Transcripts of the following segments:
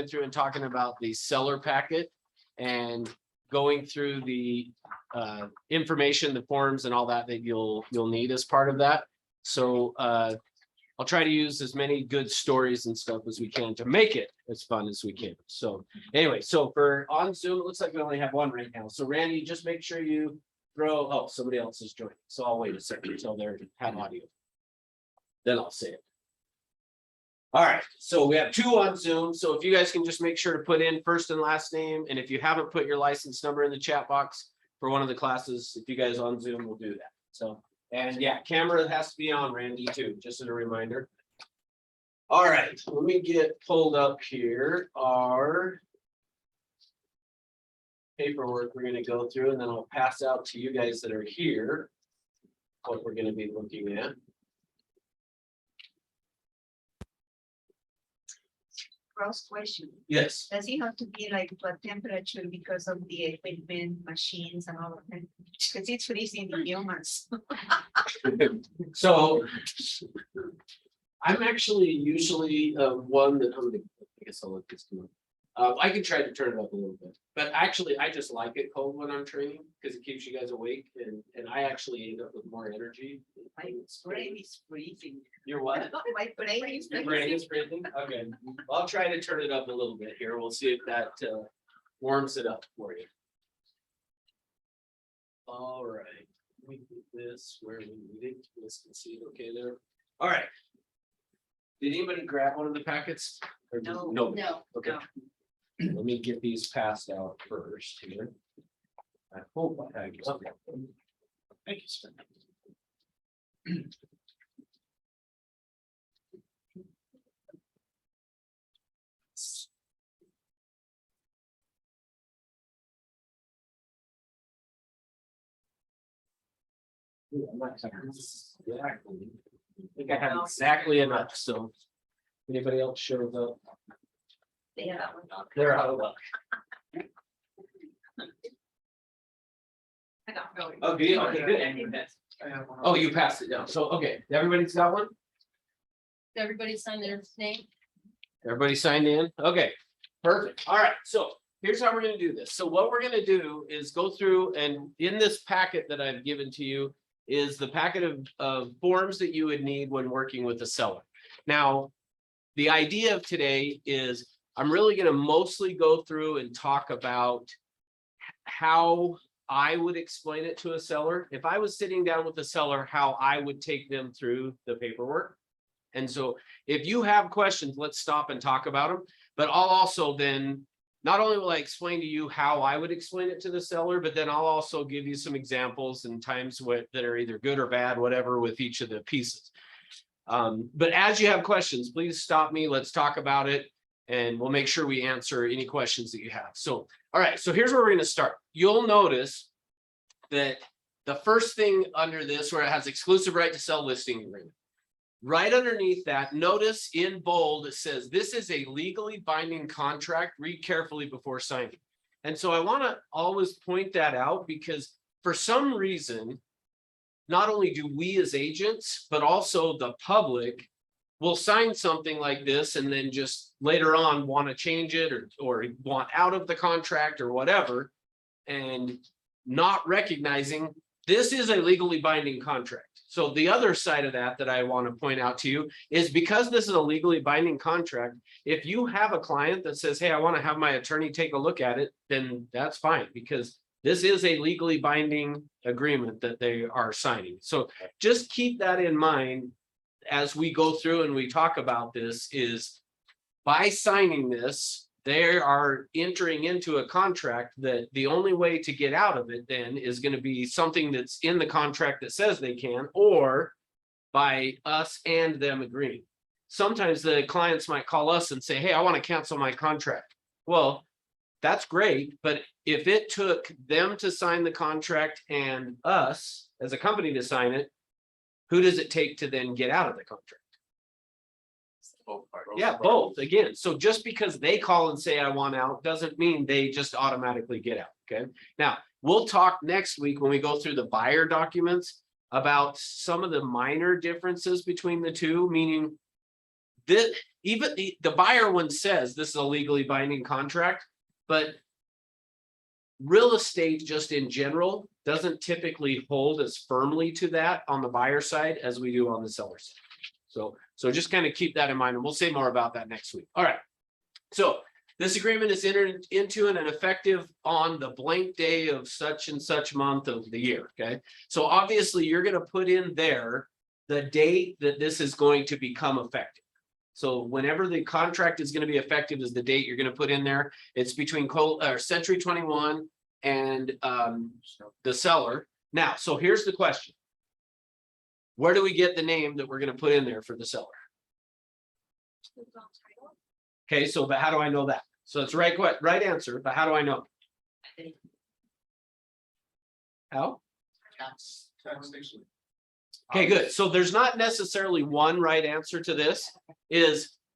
through and talking about the seller packet and going through the information, the forms and all that you'll need as part of that. So I'll try to use as many good stories and stuff as we can to make it as fun as we can. So anyway, so for on Zoom, it looks like we only have one right now. So Randy, just make sure you throw, oh, somebody else is joining. So I'll wait a second until they have audio. Then I'll say it. All right, so we have two on Zoom. So if you guys can just make sure to put in first and last name, and if you haven't put your license number in the chat box for one of the classes, if you guys on Zoom will do that. So, and yeah, camera has to be on, Randy, too, just as a reminder. All right, let me get pulled up here. Our paperwork we're going to go through, and then I'll pass out to you guys that are here what we're going to be looking at. Cross question. Yes. Does it have to be like what temperature because of the equipment, machines and all of that? Because it's freezing in humans. So I'm actually usually one that I guess I'll let this come up. I can try to turn it up a little bit, but actually I just like it cold when I'm training because it keeps you guys awake and I actually end up with more energy. My brain is freezing. You're what? My brain is Your brain is freezing? Okay, I'll try to turn it up a little bit here. We'll see if that warms it up for you. All right, let me put this where we need it. Let's see it okay there. All right. Did anybody grab one of the packets? Or No. No. No. Okay. Let me get these passed out first here. I hope I have. Okay. Thank you, sir. I think I have exactly enough, so anybody else shows up? Yeah. They're out of luck. I got really. Okay, okay, good. Oh, you passed it down. So, okay, everybody's got one? Everybody sign their name. Everybody signed in? Okay, perfect. All right, so here's how we're gonna do this. So what we're gonna do is go through and in this packet that I've given to you is the packet of forms that you would need when working with a seller. Now, the idea of today is I'm really gonna mostly go through and talk about how I would explain it to a seller. If I was sitting down with a seller, how I would take them through the paperwork. And so if you have questions, let's stop and talk about them. But I'll also then, not only will I explain to you how I would explain it to the seller, but then I'll also give you some examples and times that are either good or bad, whatever, with each of the pieces. But as you have questions, please stop me. Let's talk about it. And we'll make sure we answer any questions that you have. So, all right, so here's where we're going to start. You'll notice that the first thing under this, where it has exclusive right to sell listing agreement, right underneath that, notice in bold, it says, this is a legally binding contract. Read carefully before signing. And so I want to always point that out because for some reason, not only do we as agents, but also the public will sign something like this and then just later on want to change it or want out of the contract or whatever, and not recognizing this is a legally binding contract. So the other side of that I want to point out to you is because this is a legally binding contract, if you have a client that says, hey, I want to have my attorney take a look at it, then that's fine because this is a legally binding agreement that they are signing. So just keep that in mind as we go through and we talk about this is by signing this, they are entering into a contract that the only way to get out of it then is going to be something that's in the contract that says they can, or by us and them agreeing. Sometimes the clients might call us and say, hey, I want to cancel my contract. Well, that's great. But if it took them to sign the contract and us as a company to sign it, who does it take to then get out of the contract? Yeah, both again. So just because they call and say I want out doesn't mean they just automatically get out. Okay. Now we'll talk next week when we go through the buyer documents about some of the minor differences between the two, meaning even the buyer one says this is a legally binding contract, but real estate just in general doesn't typically hold as firmly to that on the buyer side as we do on the seller side. So just kind of keep that in mind, and we'll say more about that next week. All right. So this agreement is entered into and effective on the blank day of such and such month of the year, okay? So obviously, you're gonna put in there the date that this is going to become effective. So whenever the contract is gonna be effective is the date you're gonna put in there. It's between Century 21 and the seller. Now, so here's the question. Where do we get the name that we're gonna put in there for the seller? Okay, so but how do I know that? So it's right answer, but how do I know? How? Okay, good. So there's not necessarily one right answer to this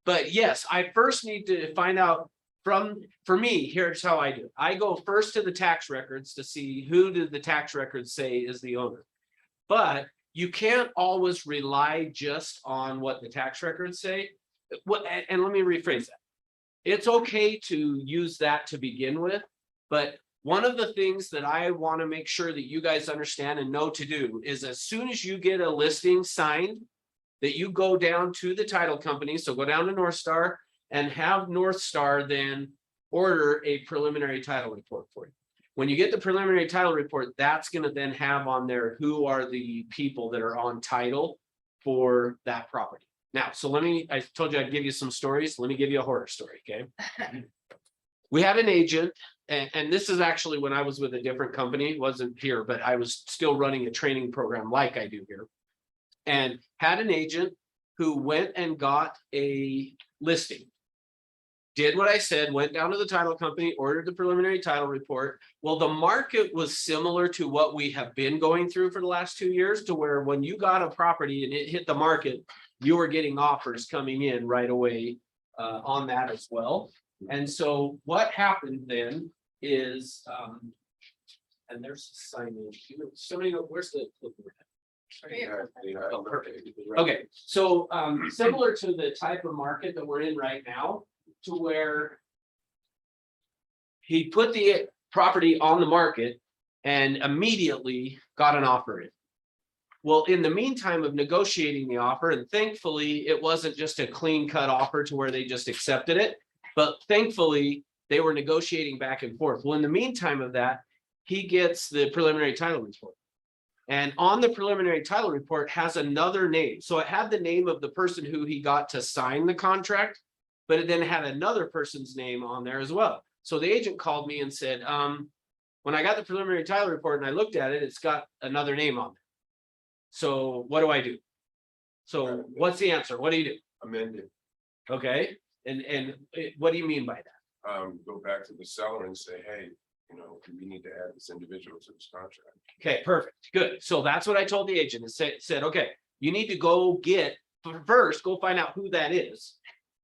but yes, I first need to find out for me, here's how I do it. I go first to the tax records to see who did the tax records say is the owner. But you can't always rely just on what the tax records say. And let me rephrase that. It's okay to use that to begin with, but one of the things that I want to make sure that you guys understand and know to do is as soon as you get a listing signed, that you go down to the title company. So go down to North Star and have North Star then order a preliminary title report for you. When you get the preliminary title report, that's going to then have on there who are the people that are on title for that property. Now, so I told you I'd give you some stories. Let me give you a horror story, okay? We had an agent, and this is actually when I was with a different company, wasn't here, but I was still running a training program like I do here. And had an agent who went and got a listing. Did what I said, went down to the title company, ordered the preliminary title report. Well, the market was similar to what we have been going through for the last 2 years, to where when you got a property and it hit the market, you were getting offers coming in right away on that as well. And so what happened then is, and there's a sign in here. Somebody, where's the? Oh, perfect. Okay, so similar to the type of market that we're in right now, to where he put the property on the market and immediately got an offer in. Well, in the meantime of negotiating the offer, and thankfully it wasn't just a clean cut offer to where they just accepted it, but thankfully they were negotiating back and forth. Well, in the meantime of that, he gets the preliminary title report. And on the preliminary title report has another name. So it had the name of the person who he got to sign the contract, but it then had another person's name on there as well. So the agent called me and said, when I got the preliminary title report and I looked at it, it's got another name on it. So what do I do? So what's the answer? What do you do? Amend it. Okay. And what do you mean by that? Go back to the seller and say, hey, we need to add this individual to this contract. Okay, perfect. Good. So that's what I told the agent and said, okay, you need to go first, go find out who that is.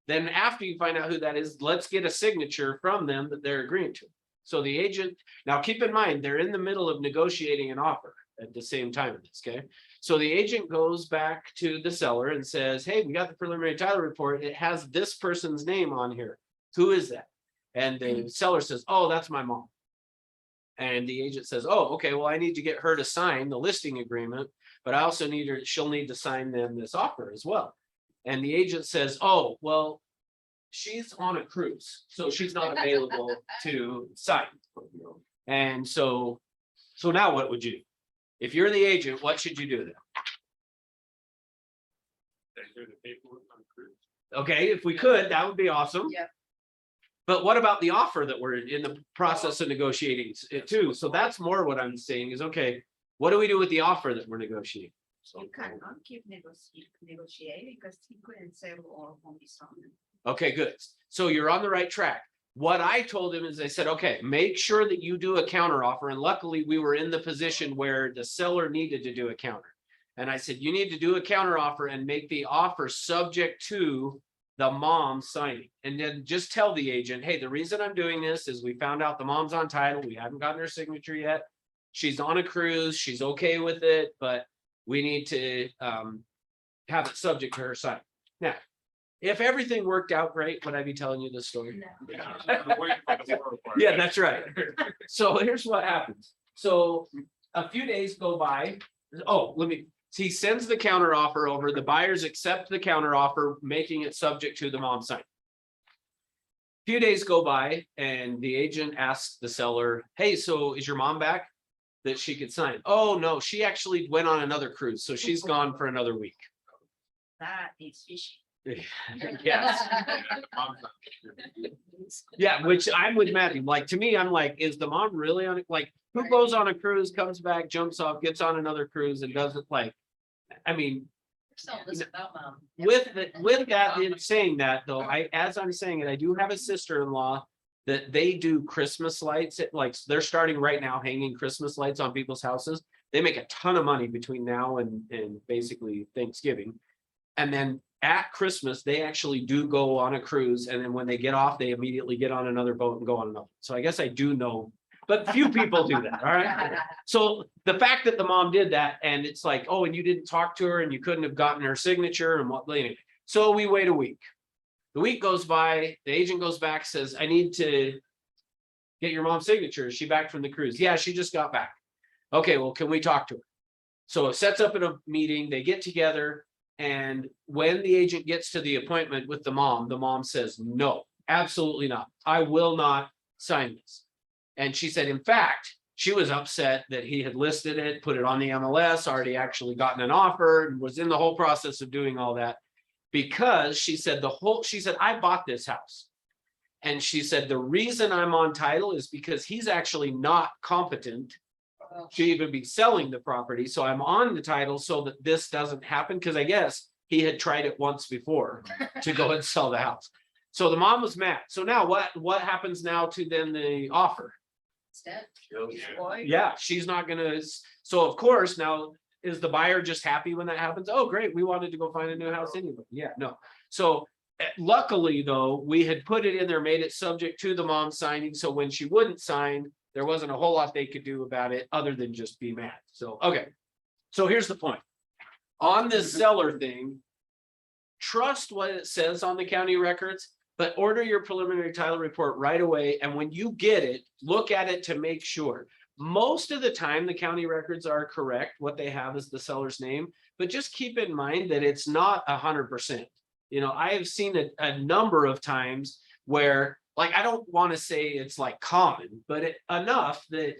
Then after you find out who that is, let's get a signature from them that they're agreeing to. So the agent, now keep in mind, they're in the middle of negotiating an offer at the same time of this, okay? So the agent goes back to the seller and says, hey, we got the preliminary title report. It has this person's name on here. Who is that? And the seller says, oh, that's my mom. And the agent says, oh, okay, well, I need to get her to sign the listing agreement, but I also need her, she'll need to sign them this offer as well. And the agent says, oh, well, she's on a cruise, so she's not available to sign. And so now what would you do? If you're the agent, what should you do then? Okay, if we could, that would be awesome. Yeah. But what about the offer that we're in the process of negotiating it too? So that's more what I'm saying is, okay, what do we do with the offer that we're negotiating? You cannot keep negotiating because he couldn't sell all on his own. Okay, good. So you're on the right track. What I told him is I said, okay, make sure that you do a counter offer. And luckily we were in the position where the seller needed to do a counter. And I said, you need to do a counter offer and make the offer subject to the mom signing. And then just tell the agent, hey, the reason I'm doing this is we found out the mom's on title. We haven't gotten her signature yet. She's on a cruise. She's okay with it, but we need to have it subject to her sign. Now, If everything worked out great, would I be telling you this story? No. Yeah, that's right. So here's what happens. So a few days go by. Oh, he sends the counter offer over. The buyers accept the counter offer, making it subject to the mom sign. Few days go by and the agent asks the seller, hey, so is your mom back? That she could sign. Oh, no, she actually went on another cruise. So she's gone for another week. That is fishy. Yes. Yeah, which I'm with Matthew. Like, to me, I'm like, is the mom really on it? Like, who goes on a cruise, comes back, jumps off, gets on another cruise and doesn't like, I mean, Tell this about mom. with that, in saying that though, as I'm saying it, I do have a sister-in-law that they do Christmas lights. Like, they're starting right now hanging Christmas lights on people's houses. They make a ton of money between now and basically Thanksgiving. And then at Christmas, they actually do go on a cruise. And then when they get off, they immediately get on another boat and go on another. So I guess I do know, but few people do that. All right. So the fact that the mom did that and it's like, oh, and you didn't talk to her and you couldn't have gotten her signature and what, anyway. So we wait a week. The week goes by, the agent goes back, says, I need to get your mom's signature. Is she back from the cruise? Yeah, she just got back. Okay, well, can we talk to her? So it sets up in a meeting, they get together. And when the agent gets to the appointment with the mom says, no, absolutely not. I will not sign this. And she said, in fact, she was upset that he had listed it, put it on the MLS, already actually gotten an offer and was in the whole process of doing all that. Because she said, I bought this house. And she said, the reason I'm on title is because he's actually not competent to even be selling the property. So I'm on the title so that this doesn't happen. Because I guess he had tried it once before to go and sell the house. So the mom was mad. So now what happens now to then the offer? It's dead. Yeah, she's not gonna. So of course, now is the buyer just happy when that happens? Oh, great. We wanted to go find a new house anyway. Yeah, no. So luckily, though, we had put it in there, made it subject to the mom signing. So when she wouldn't sign, there wasn't a whole lot they could do about it other than just be mad. So, okay. So here's the point. On this seller thing, trust what it says on the county records, but order your preliminary title report right away. And when you get it, look at it to make sure. Most of the time, the county records are correct. What they have is the seller's name, but just keep in mind that it's not 100%. You know, I have seen a number of times where, like, I don't want to say it's like common, but enough that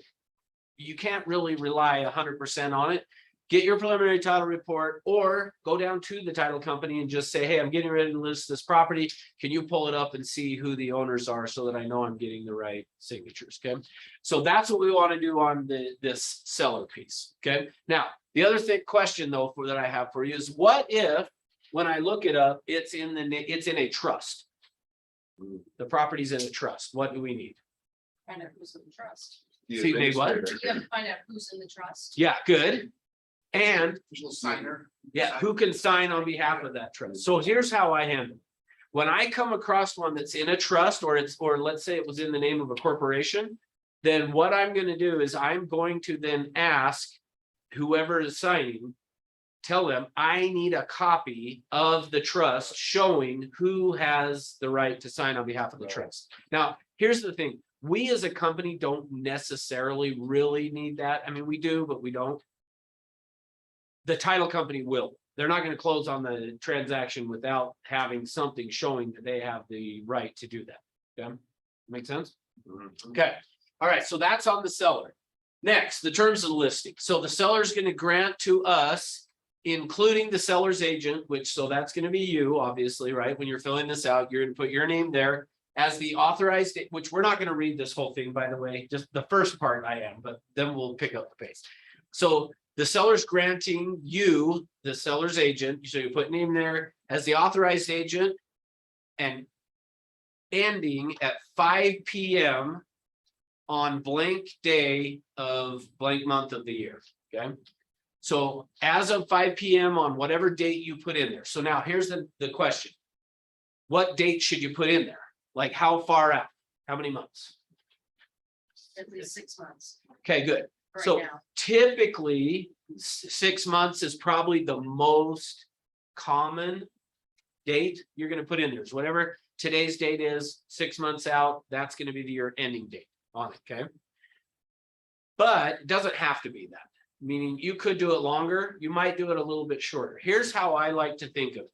you can't really rely 100% on it. Get your preliminary title report or go down to the title company and just say, hey, I'm getting ready to list this property. Can you pull it up and see who the owners are so that I know I'm getting the right signatures? Okay. So that's what we want to do on this seller piece. Okay. Now, the other question though, that I have for you is what if, when I look it up, it's in a trust. The property's in a trust. What do we need? Find out who's in the trust. See, they what? You have to find out who's in the trust. Yeah, good. And Signer. yeah, who can sign on behalf of that trust? So here's how I handle it. When I come across one that's in a trust or let's say it was in the name of a corporation, then what I'm going to do is I'm going to then ask whoever is signing, tell them I need a copy of the trust showing who has the right to sign on behalf of the trust. Now, here's the thing. We as a company don't necessarily really need that. I mean, we do, but we don't. The title company will. They're not going to close on the transaction without having something showing that they have the right to do that. Okay, make sense? Okay. All right. So that's on the seller. Next, the terms of the listing. So the seller is going to grant to us, including the seller's agent, so that's going to be you, obviously, right? When you're filling this out, you're going to put your name there as the authorized, which we're not going to read this whole thing, by the way, just the first part I am, but then we'll pick up the pace. So the seller's granting you, the seller's agent, so you put name there as the authorized agent and ending at 5 p.m. on blank day of blank month of the year, okay? So as of 5 p.m. on whatever date you put in there. So now here's the question. What date should you put in there? Like how far out? How many months? At least 6 months. Okay, good. Right So now. typically 6 months is probably the most common date, you're gonna put in yours, whatever today's date is, 6 months out, that's gonna be your ending date on it, okay? But it doesn't have to be that, meaning you could do it longer, you might do it a little bit shorter. Here's how I like to think of it.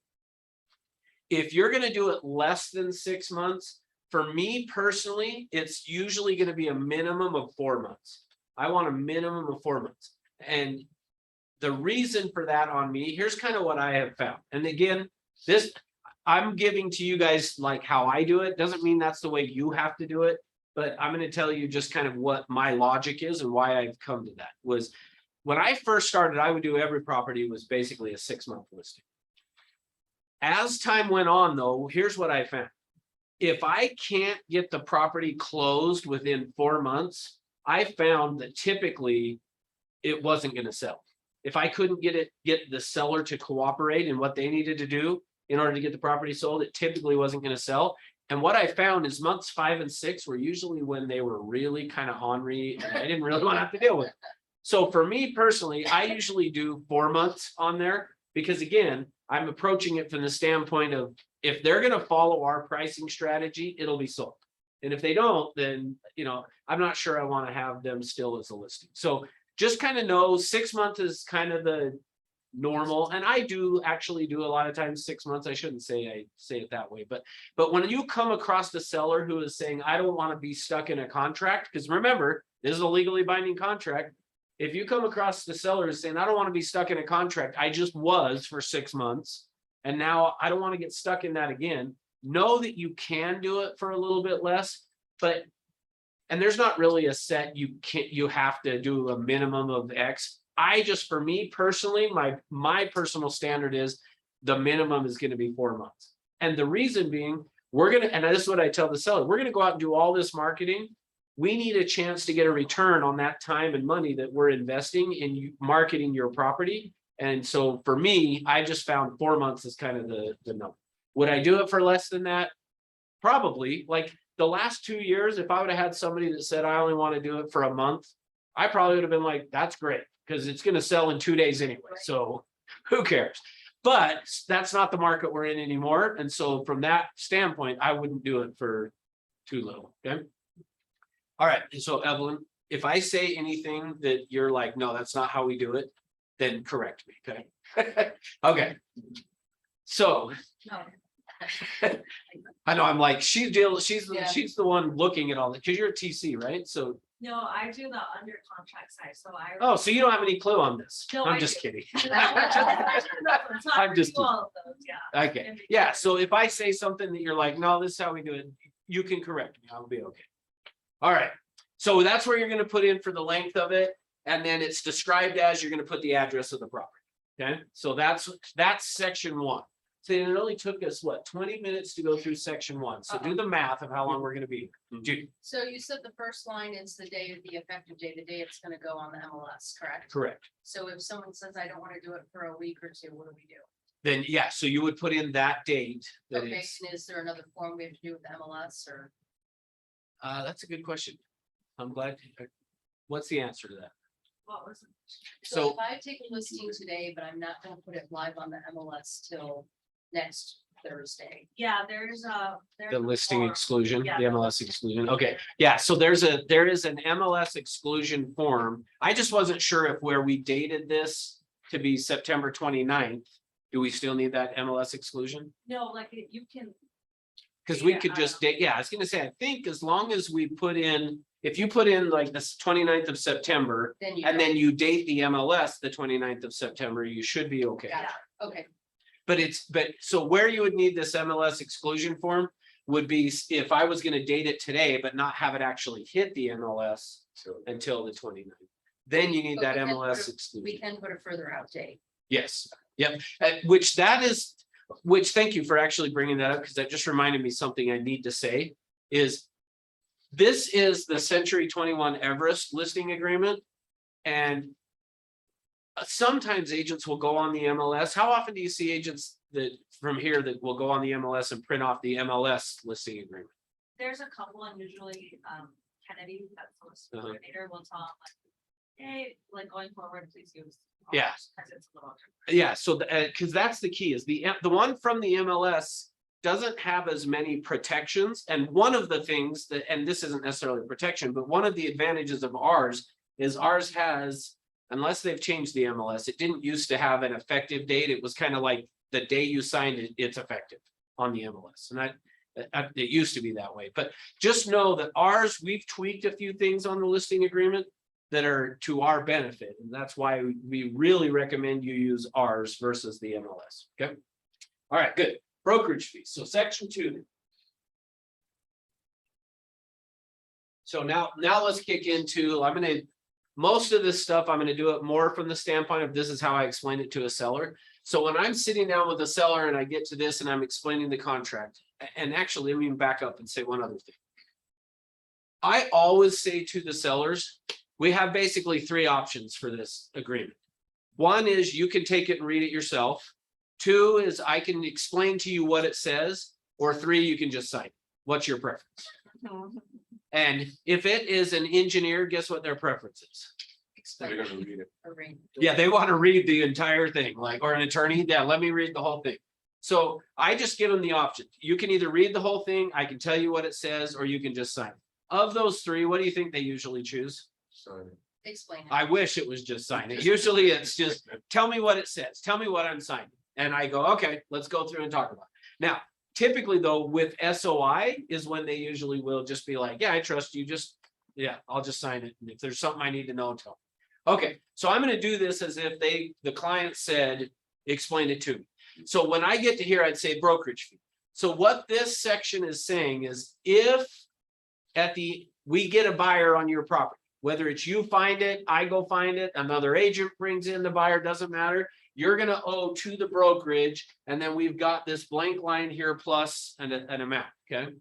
If you're gonna do it less than 6 months, for me personally, it's usually gonna be a minimum of 4 months. I want a minimum of 4 months. And the reason for that on me, here's kind of what I have found. And again, this, I'm giving to you guys like how I do it. Doesn't mean that's the way you have to do it. But I'm going to tell you just kind of what my logic is and why I've come to that. Was when I first started, I would do every property was basically a 6-month listing. As time went on, though, here's what I found. If I can't get the property closed within 4 months, I found that typically it wasn't going to sell. If I couldn't get the seller to cooperate in what they needed to do in order to get the property sold, it typically wasn't going to sell. And what I found is months 5 and 6 were usually when they were really kind of ornery and I didn't really want to have to deal with it. So for me personally, I usually do 4 months on there because again, I'm approaching it from the standpoint of if they're going to follow our pricing strategy, it'll be sold. And if they don't, then, you know, I'm not sure I want to have them still as a listing. So just kind of know 6 months is kind of the normal. And I do actually do a lot of times 6 months. I shouldn't say I say it that way, but when you come across the seller who is saying, I don't want to be stuck in a contract, because remember, this is a legally binding contract. If you come across the seller who's saying, I don't want to be stuck in a contract, I just was for 6 months. And now I don't want to get stuck in that again. Know that you can do it for a little bit less, but and there's not really a set you have to do a minimum of X. I just, for me personally, my personal standard is the minimum is going to be 4 months. And the reason being, and this is what I tell the seller, we're going to go out and do all this marketing. We need a chance to get a return on that time and money that we're investing in marketing your property. And so for me, I just found 4 months is kind of the number. Would I do it for less than that? Probably. Like the last 2 years, if I would have had somebody that said, I only want to do it for a month, I probably would have been like, that's great, because it's going to sell in 2 days anyway. So who cares? But that's not the market we're in anymore. And so from that standpoint, I wouldn't do it for too little. Okay. All right. And so Evelyn, if I say anything that you're like, no, that's not how we do it, then correct me. Okay. Okay. So No. I know I'm like, she's Yeah. the one looking at all that, because you're a TC, right? So, No, I do the under contract side, so I. oh, so you don't have any clue on this. No, I'm I just do. kidding. I'm just just. All of those, yeah. Okay, yeah, so if I say something that you're like, no, this is how we do it, you can correct me, I'll be okay. All right, so that's where you're gonna put in for the length of it, and then it's described as you're gonna put the address of the property. Okay, so that's section 1. So it only took us, what, 20 minutes to go through section 1. So do the math of how long we're gonna be. Judy, So you said the first line is the day of the effective day, the day it's gonna go on the MLS, correct? correct. So if someone says, I don't wanna do it for a week or two, what do we do? Then, yeah, so you would put in that date that Okay, it's, and is there another form we have to do with the MLS or? that's a good question. I'm glad, what's the answer to that? What was it? So So, if I take a listing today, but I'm not gonna put it live on the MLS till next Thursday. Yeah, there's a. the listing form. exclusion, Yeah, the MLS exclusion, okay, yeah, so there is an MLS exclusion form. I just wasn't sure if where we dated this to be September 29th, do we still need that MLS exclusion? No, like you can, Because we Yeah, could I just date, yeah, I was gonna say, I think as long as we put in, if you put in like this 29th of September, Then you. and then you date the MLS the 29th of September, you should be okay. Gotcha. Okay, But so where you would need this MLS exclusion form would be if I was gonna date it today, but not have it actually hit the MLS So until the 29th. Then you need But that we can put MLS we exclusion. can put a further out date. Yes, yep, which thank you for actually bringing that up, because that just reminded me something I need to say is. This is the Century 21 Everest listing agreement. And sometimes agents will go on the MLS. How often do you see agents that from here that will go on the MLS and print off the MLS listing agreement? there's a couple and usually, Kennedy, that's the list Uh-huh. coordinator will tell them like, hey, like going forward, please use Yeah. Cause it's a little. Yeah, so because that's the key is the one from the MLS doesn't have as many protections. And one of the things that, and this isn't necessarily a protection, but one of the advantages of ours is ours has, unless they've changed the MLS, it didn't used to have an effective date. It was kind of like the day you signed it, it's effective on the MLS. And it used to be that way, but just know that ours, we've tweaked a few things on the listing agreement that are to our benefit. And that's why we really recommend you use ours versus the MLS. Okay. All right, good. Brokerage fees. So section 2. So now let's kick into, most of this stuff, I'm gonna do it more from the standpoint of this is how I explain it to a seller. So when I'm sitting down with a seller and I get to this and I'm explaining the contract, and actually, let me back up and say one other thing. I always say to the sellers, we have basically 3 options for this agreement. One is you can take it and read it yourself. 2 is I can explain to you what it says, or 3, you can just sign. What's your preference? And if it is an engineer, guess what their preference is? They're gonna read it. Yeah, they want to read the entire thing, like, or an attorney, yeah, let me read the whole thing. So I just give them the option. You can either read the whole thing, I can tell you what it says, or you can just sign. Of those 3, what do you think they usually choose? So Explain it. I wish it was just sign it. Usually it's just, tell me what it says, tell me what I'm signing. And I go, okay, let's go through and talk about it. Now, typically though, with SOI is when they usually will just be like, yeah, I trust you, just, yeah, I'll just sign it. And if there's something I need to know, tell me. Okay, so I'm gonna do this as if the client said, explain it to me. So when I get to here, I'd say brokerage fee. So what this section is saying is if we get a buyer on your property, whether it's you find it, I go find it, another agent brings in the buyer, doesn't matter. You're gonna owe to the brokerage, and then we've got this blank line here plus an amount, okay?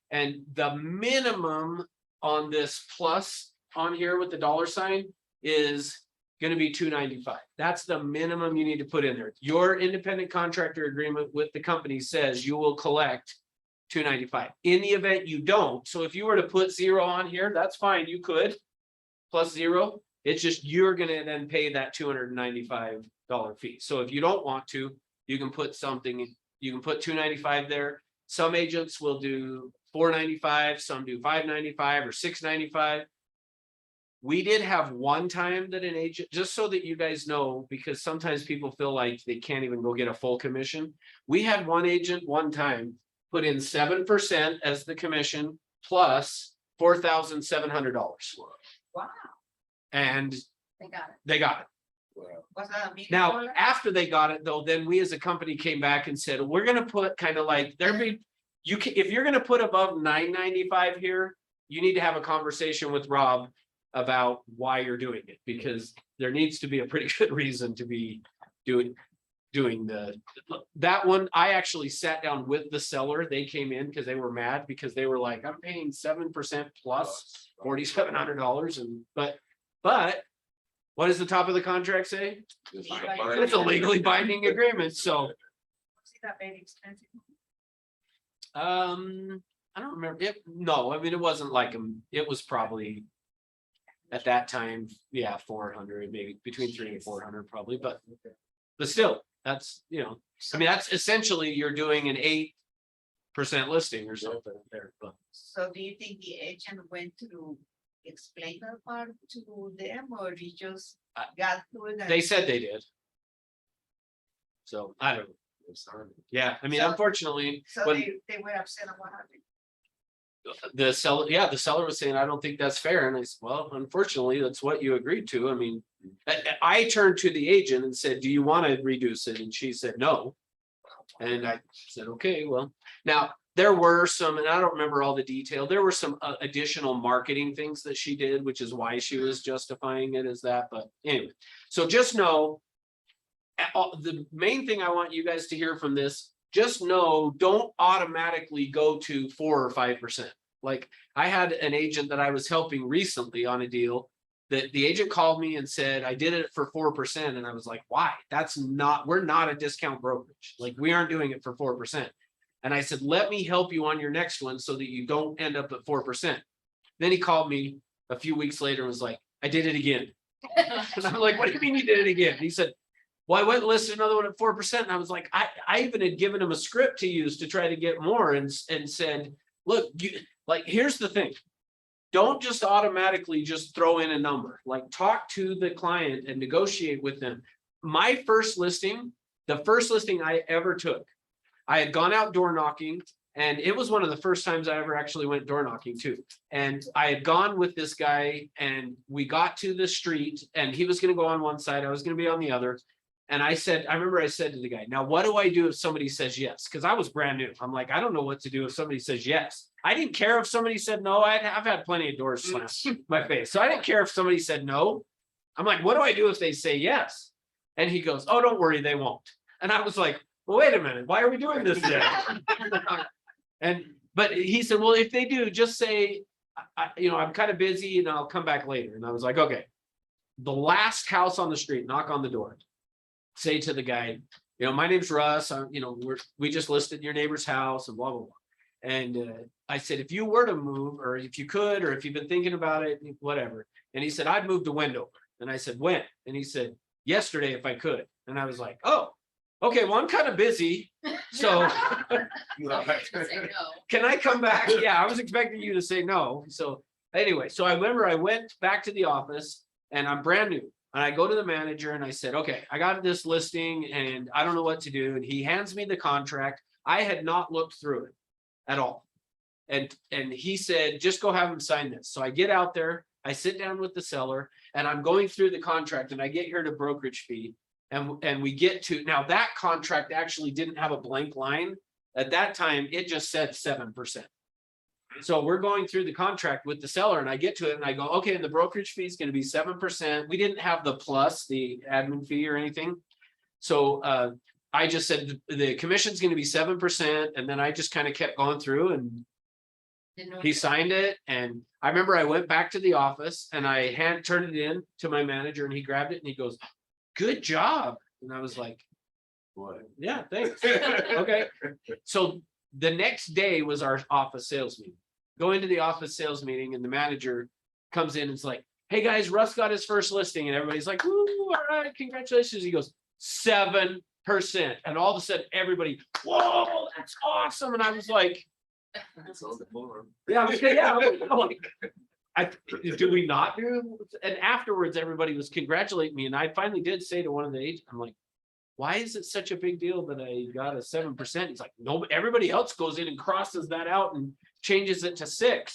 And the minimum on this plus on here with the $sign is gonna be $295. That's the minimum you need to put in there. Your independent contractor agreement with the company says you will collect $295. In the event you don't, so if you were to put 0 on here, that's fine, you could. Plus 0, it's just you're gonna then pay that $295 fee. So if you don't want to, you can put something, you can put $295 there. Some agents will do $495, some do $595 or $695. We did have one time that an agent, just so that you guys know, because sometimes people feel like they can't even go get a full commission. We had one agent one time put in 7% as the commission plus $4,700. Wow. And They got it. they got it. Wow. Was that $1 million? Now, after they got it though, then we as a company came back and said, we're gonna put kind of like, if you're gonna put above $995 here, you need to have a conversation with Rob about why you're doing it, because there needs to be a pretty good reason to be doing that one. I actually sat down with the seller. They came in because they were mad because they were like, I'm paying 7% plus $4,700. And but what does the top of the contract say? It's It's a legally binding agreement. So Was it that very expensive? I don't remember it. No, I mean, it wasn't like it was probably at that time, yeah, 400, maybe between 300 and 400 probably, but still, that's, I mean, that's essentially you're doing an 8% listing or something there, but So do you think the agent went to explain that part to them, or he just got through it? they said they did. So I don't know. Yeah, I mean, So- unfortunately, So when they were upset at what happened. the seller was saying, I don't think that's fair. And I said, well, unfortunately, that's what you agreed to. I mean, I turned to the agent and said, do you want to reduce it? And she said, no. And I said, okay, well, now there were some, and I don't remember all the detail. There were some additional marketing things that she did, which is why she was justifying it as that. But anyway, so just know the main thing I want you guys to hear from this, just know, don't automatically go to 4 or 5%. Like I had an agent that I was helping recently on a deal that the agent called me and said, I did it for 4%. And I was like, why? We're not a discount brokerage. Like we aren't doing it for 4%. And I said, let me help you on your next one so that you don't end up at 4%. Then he called me a few weeks later and was like, I did it again. And I'm like, what do you mean you did it again? He said, well, I went and listed another one at 4%. And I was like, I even had given him a script to use to try to get more and said, look, like, here's the thing. Don't just automatically just throw in a number, like talk to the client and negotiate with them. My first listing, the first listing I ever took, I had gone out door knocking, and it was one of the first times I ever actually went door knocking too. And I had gone with this guy, and we got to the street, and he was going to go on one side, I was going to be on the other. And I remember I said to the guy, now what do I do if somebody says yes? Because I was brand new. I'm like, I don't know what to do if somebody says yes. I didn't care if somebody said no. I've had plenty of doors slammed in my face. So I didn't care if somebody said no. I'm like, what do I do if they say yes? And he goes, oh, don't worry, they won't. And I was like, well, wait a minute, why are we doing this then? But he said, well, if they do, just say, I'm kind of busy and I'll come back later. And I was like, okay. The last house on the street, knock on the door. Say to the guy, my name's Russ. We just listed your neighbor's house and blah, blah, blah. And I said, if you were to move, or if you could, or if you've been thinking about it, whatever. And he said, I'd move to Wendover. And I said, when? And he said, yesterday, if I could. And I was like, oh, okay, well, I'm kind of busy. So Say no. can I come back? Yeah, I was expecting you to say no. So anyway, so I remember I went back to the office, and I'm brand new. And I go to the manager and I said, okay, I got this listing and I don't know what to do. And he hands me the contract. I had not looked through it at all. And he said, just go have him sign this. So I get out there, I sit down with the seller, and I'm going through the contract, and I get here to brokerage fee. And we get to, now that contract actually didn't have a blank line. At that time, it just said 7%. So we're going through the contract with the seller, and I get to it and I go, okay, and the brokerage fee is going to be 7%. We didn't have the plus, the admin fee or anything. So I just said the commission's going to be 7%. And then I just kind of kept going through, and Didn't know what he to- signed it. And I remember I went back to the office and I turned it in to my manager, and he grabbed it and he goes, good job. And I was like, What? yeah, thanks. Okay. So the next day was our office sales meeting. Go into the office sales meeting, and the manager comes in and is like, hey guys, Russ got his first listing. And everybody's like, ooh, all right, congratulations. He goes, 7%. And all of a sudden everybody, whoa, that's awesome. And I was like, It's on the floor. yeah, I'm like, do we not do? And afterwards, everybody was congratulating me. And I finally did say to one of the agents, I'm like, why is it such a big deal that I got a 7%? He's like, no, everybody else goes in and crosses that out and changes it to 6%.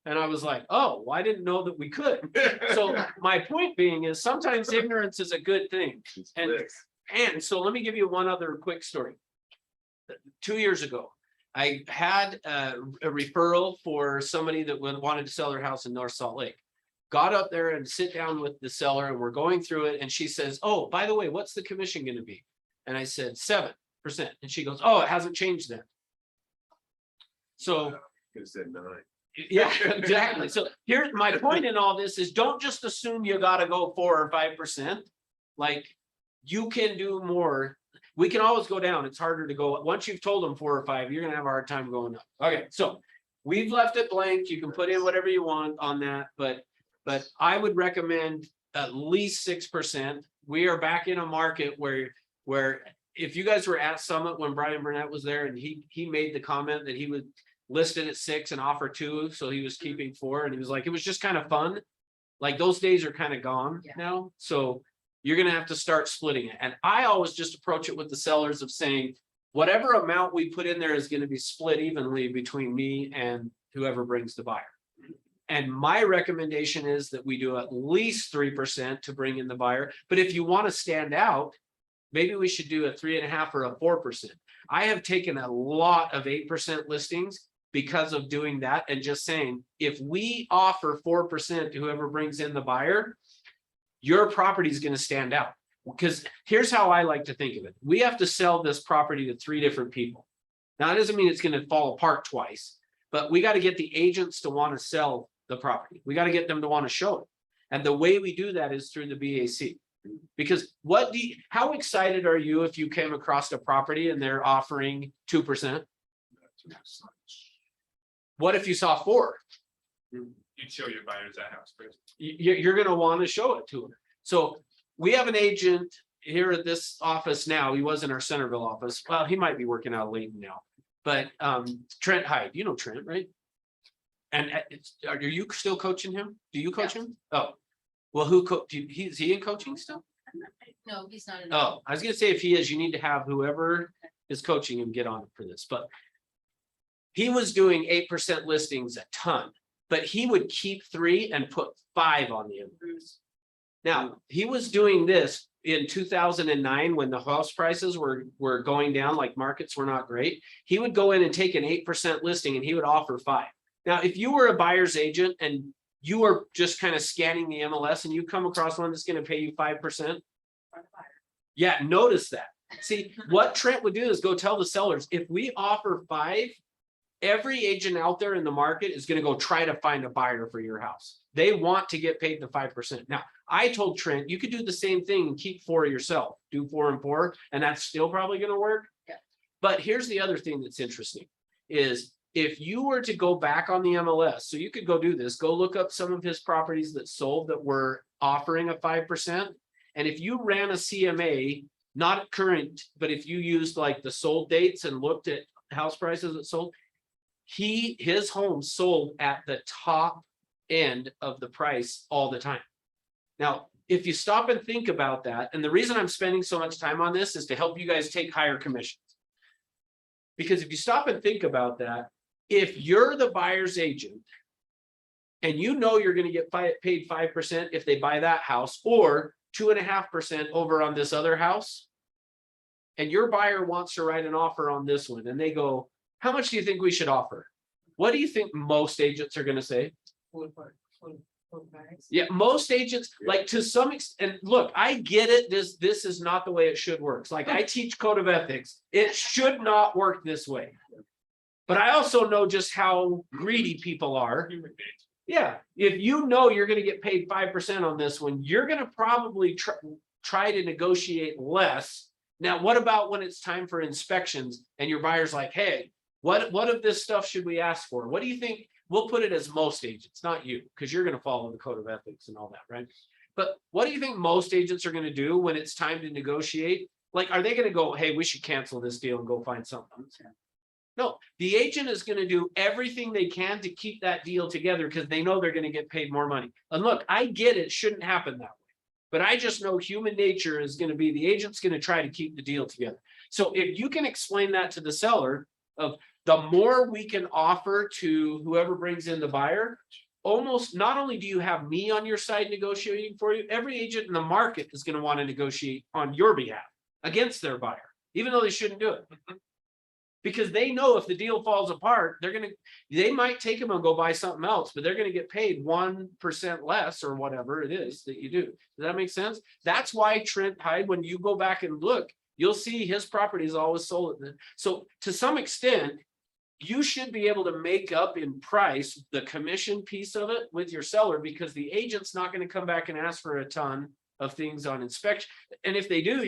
And I was like, oh, well, I didn't know that we could. So my point being is sometimes ignorance is a good thing. And so let me give you one other quick story. 2 years ago, I had a referral for somebody that wanted to sell their house in North Salt Lake. Got up there and sit down with the seller, and we're going through it. And she says, oh, by the way, what's the commission going to be? And I said, 7%. And she goes, oh, it hasn't changed then. So Could said 9. yeah, exactly. So here's my point in all this is, don't just assume you got to go 4 or 5%. Like, you can do more. We can always go down. It's harder to go. Once you've told them 4 or 5, you're going to have a hard time going up. Okay. So we've left it blank. You can put in whatever you want on that, but I would recommend at least 6%. We are back in a market where if you guys were at Summit when Brian Burnett was there, and he made the comment that he would list it at 6 and offer 2, so he was keeping 4, and he was like, it was just kind of fun. Like, those days are kind of gone now. So you're going to have to start splitting it. And I always just approach it with the sellers of saying, whatever amount we put in there is going to be split evenly between me and whoever brings the buyer. And my recommendation is that we do at least 3% to bring in the buyer. But if you want to stand out, maybe we should do a 3.5 or a 4%. I have taken a lot of 8% listings because of doing that, and just saying, if we offer 4% to whoever brings in the buyer, your property is going to stand out. Because here's how I like to think of it. We have to sell this property to 3 different people. Now, it doesn't mean it's going to fall apart twice, but we got to get the agents to want to sell the property. We got to get them to want to show it. And the way we do that is through the BAC. Because how excited are you if you came across a property and they're offering 2%? What if you saw 4? You'd show your buyers that house first. You're going to want to show it to them. So we have an agent here at this office now. He was in our Centerville office. Well, he might be working out of Layton now. But Trent Hyde, you know Trent, right? And are you still coaching him? Do you coach him? Oh, well, is he in coaching still? No, he's not. Oh, I was gonna say if he is, you need to have whoever is coaching him get on it for this, but. He was doing 8% listings a ton, but he would keep 3 and put 5 on the MLS. Now, he was doing this in 2009 when the house prices were going down, like markets were not great. He would go in and take an 8% listing and he would offer 5. Now, if you were a buyer's agent and you were just kind of scanning the MLS and you come across one that's going to pay you 5%. Yeah, notice that. See, what Trent would do is go tell the sellers, if we offer 5, every agent out there in the market is going to go try to find a buyer for your house. They want to get paid the 5%. Now, I told Trent, you could do the same thing and keep 4 yourself, do 4 and 4, and that's still probably going to work. Yeah. But here's the other thing that's interesting is if you were to go back on the MLS, so you could go do this, go look up some of his properties that sold that were offering a 5%. And if you ran a CMA, not current, but if you used like the sold dates and looked at house prices that sold, his home sold at the top end of the price all the time. Now, if you stop and think about that, and the reason I'm spending so much time on this is to help you guys take higher commissions. Because if you stop and think about that, if you're the buyer's agent and you know you're going to get paid 5% if they buy that house or 2.5% over on this other house, and your buyer wants to write an offer on this one and they go, how much do you think we should offer? What do you think most agents are going to say? Yeah, most agents, like to some extent, and look, I get it. This is not the way it should work. It's like I teach code of ethics. It should not work this way. But I also know just how greedy people are. Yeah, if you know you're going to get paid 5% on this one, you're going to probably try to negotiate less. Now, what about when it's time for inspections and your buyer's like, hey, what of this stuff should we ask for? What do you think? We'll put it as most agents, not you, because you're going to follow the code of ethics and all that, right? But what do you think most agents are going to do when it's time to negotiate? Like, are they going to go, hey, we should cancel this deal and go find something? No, the agent is going to do everything they can to keep that deal together because they know they're going to get paid more money. And look, I get it shouldn't happen that way, but I just know human nature is going to be the agent's going to try to keep the deal together. So if you can explain that to the seller of the more we can offer to whoever brings in the buyer, almost not only do you have me on your side negotiating for you, every agent in the market is going to want to negotiate on your behalf against their buyer, even though they shouldn't do it. Because they know if the deal falls apart, they might take them and go buy something else, but they're going to get paid 1% less or whatever it is that you do. Does that make sense? That's why Trent Hyde, when you go back and look, you'll see his property is always sold. So to some extent, you should be able to make up in price the commission piece of it with your seller because the agent's not going to come back and ask for a ton of things on inspection. And if they do,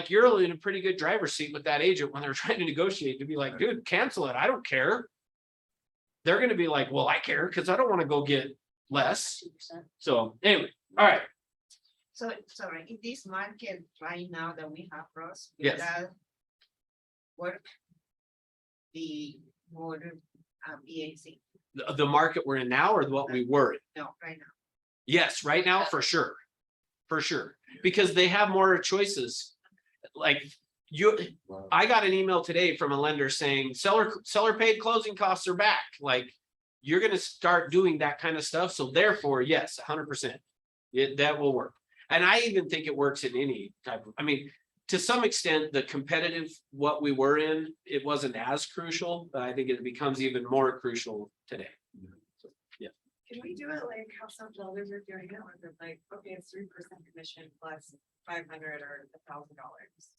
you're in a pretty good driver's seat with that agent when they're trying to negotiate to be like, dude, cancel it. I don't care. They're going to be like, well, I care because I don't want to go get less. 2%. So anyway, all right. So, sorry, in this market right now that we have, Ross. Yes. That work the border EAC, The market we're in now or what we were in? no, right now. Yes, right now, for sure. For sure. Because they have more choices. Like I got an email today from a lender saying seller paid closing costs are back. Like you're going to start doing that kind of stuff. So therefore, yes, 100%. That will work. And I even think it works in any type of, to some extent, the competitive, what we were in, it wasn't as crucial, but I think it becomes even more crucial today. So, yeah. Can we do it like how some builders are doing it, where they're like, okay, it's 3% commission plus $500 or $1,000?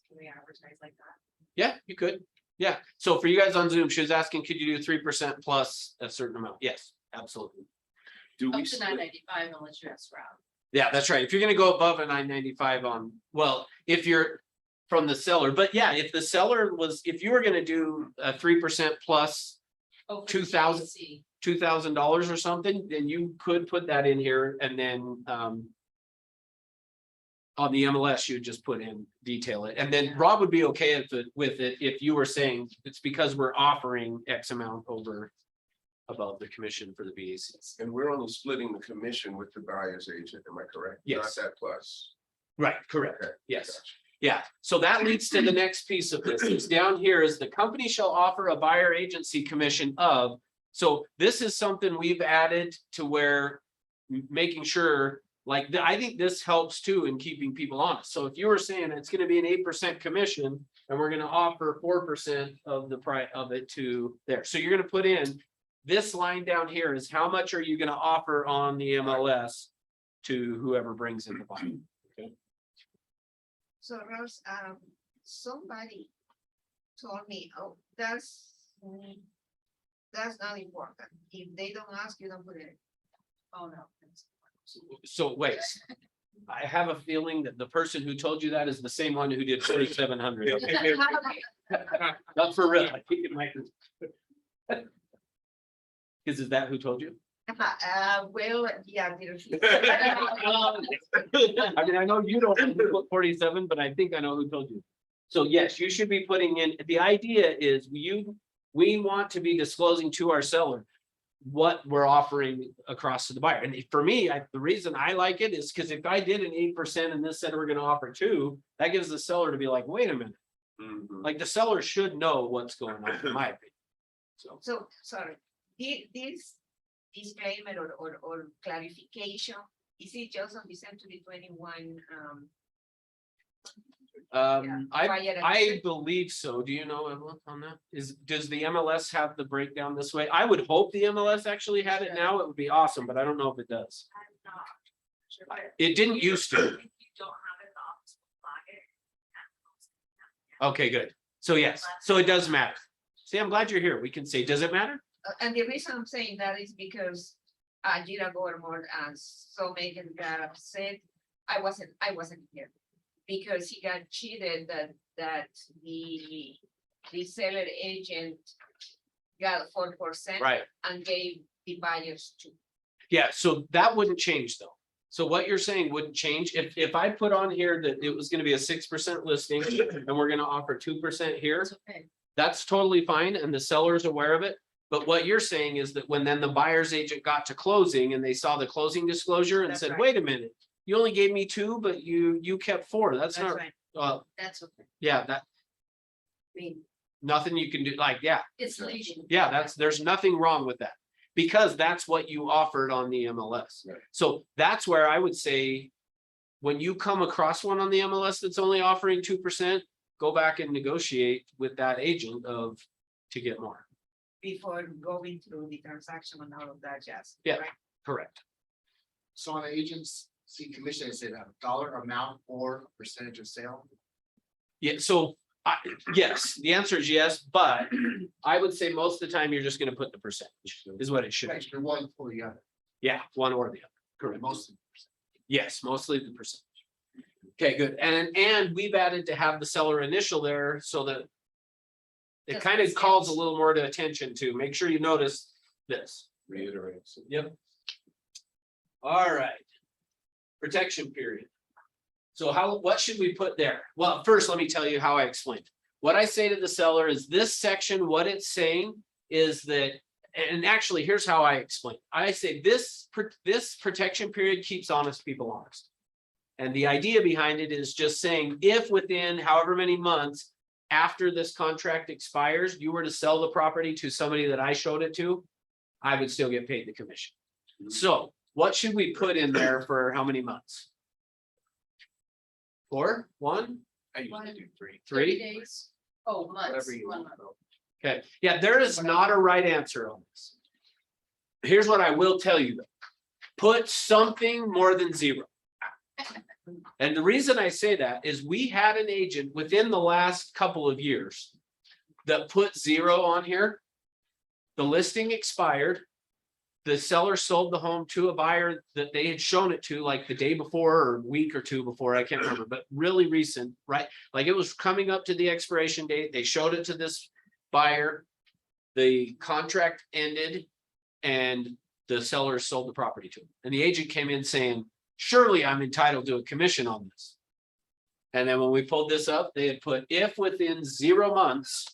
Can we advertise like that? Yeah, you could. Yeah. So for you guys on Zoom, she was asking, could you do 3% plus a certain amount? Yes, absolutely. Do Up we to split? 995 unless you ask around. Yeah, that's right. If you're going to go above a 995 on, well, if you're from the seller, but yeah, if the seller was, if you were going to do a 3% plus Oh, for 2,000. GC. $2,000 or something, then you could put that in here and then on the MLS, you would just put in, detail it, and then Rob would be okay with it if you were saying it's because we're offering X amount over above the commission for the BACs. And we're only splitting the commission with the buyer's agent, am I correct? Yes. Not that plus. Right, correct. Okay, Yes. gotcha. Yeah, so that leads to the next piece of this. It's down here is the company shall offer a buyer agency commission of. So this is something we've added to where making sure, like, I think this helps too in keeping people honest. So if you were saying it's gonna be an 8% commission and we're gonna offer 4% of the price of it to there. So you're gonna put in this line down here is how much are you gonna offer on the MLS to whoever brings in the buyer? So Rose, somebody told me, oh, that's not important. If they don't ask, you don't put it. Oh, no. So wait, I have a feeling that the person who told you that is the same one who did 4,700. Not for real. I think it might. Is that who told you? Well, yeah, there's. I mean, I know you don't put 47, but I think I know who told you. So yes, you should be putting in, the idea is we want to be disclosing to our seller what we're offering across to the buyer. And for me, the reason I like it is because if I did an 8% and this said we're gonna offer 2, that gives the seller to be like, wait a minute, Mhm. like the seller should know what's going on, in my opinion. So, sorry, this disclaimer or clarification, is it just on the Century 21? I Buyer believe so. Do you know Evelyn, on that? Does the MLS have the breakdown this way? I would hope the MLS actually had it now. It would be awesome, but I don't know if it does. I'm not sure. It didn't used to. If you don't have it, the office will flag it. Okay, good. So yes, so it does matter. See, I'm glad you're here. We can say, does it matter? And the reason I'm saying that is because Gira Gormor and so Megan got upset. I wasn't here. Because he got cheated that the seller agent got 4%. Right. And gave the buyers 2. Yeah, so that wouldn't change though. So what you're saying wouldn't change. If I put on here that it was gonna be a 6% listing and we're gonna offer 2% here, It's okay. that's totally fine and the seller's aware of it. But what you're saying is that when then the buyer's agent got to closing and they saw the closing disclosure and That's said, right. wait a minute, you only gave me 2, but you kept 4. That's not, right. That's okay. yeah, that, I mean, nothing you can do, like, yeah, it's legal. yeah, there's nothing wrong with that. Because that's what you offered on the MLS. Right. So that's where I would say, when you come across one on the MLS that's only offering 2%, go back and negotiate with that agent to get more. Before going through the transaction and all of that, jazz. Yeah. right? Correct. So on the agency commission, is it a dollar amount or percentage of sale? Yeah, so yes, the answer is yes, but I would say most of the time you're just gonna put the percentage is what it should be. Actually, one or the other, Yeah, one or the other. Correct. most. Yes, mostly the percentage. Okay, good. And we've added to have the seller initial there so that it Does kind of make calls a sense. little more to attention to make sure you notice this. Reiterates. Yep. All right. Protection period. So what should we put there? Well, first, let me tell you how I explained. What I say to the seller is this section, what it's saying is that, and actually, here's how I explain. I say this protection period keeps honest people honest. And the idea behind it is just saying, if within however many months after this contract expires, you were to sell the property to somebody that I showed it to, I would still get paid the commission. So what should we put in there for how many months? 4, 1, I usually do 3. 3? Days. Oh, months. Whatever you 1 want. month. Okay, yeah, there is not a right answer on this. Here's what I will tell you though. Put something more than 0. And the reason I say that is we had an agent within the last couple of years that put 0 on here. The listing expired. The seller sold the home to a buyer that they had shown it to like the day before or a week or 2 before, I can't remember, but really recent, right? Like it was coming up to the expiration date. They showed it to this buyer. The contract ended and the seller sold the property to him. And the agent came in saying, surely I'm entitled to a commission on this. And then when we pulled this up, they had put if within 0 months.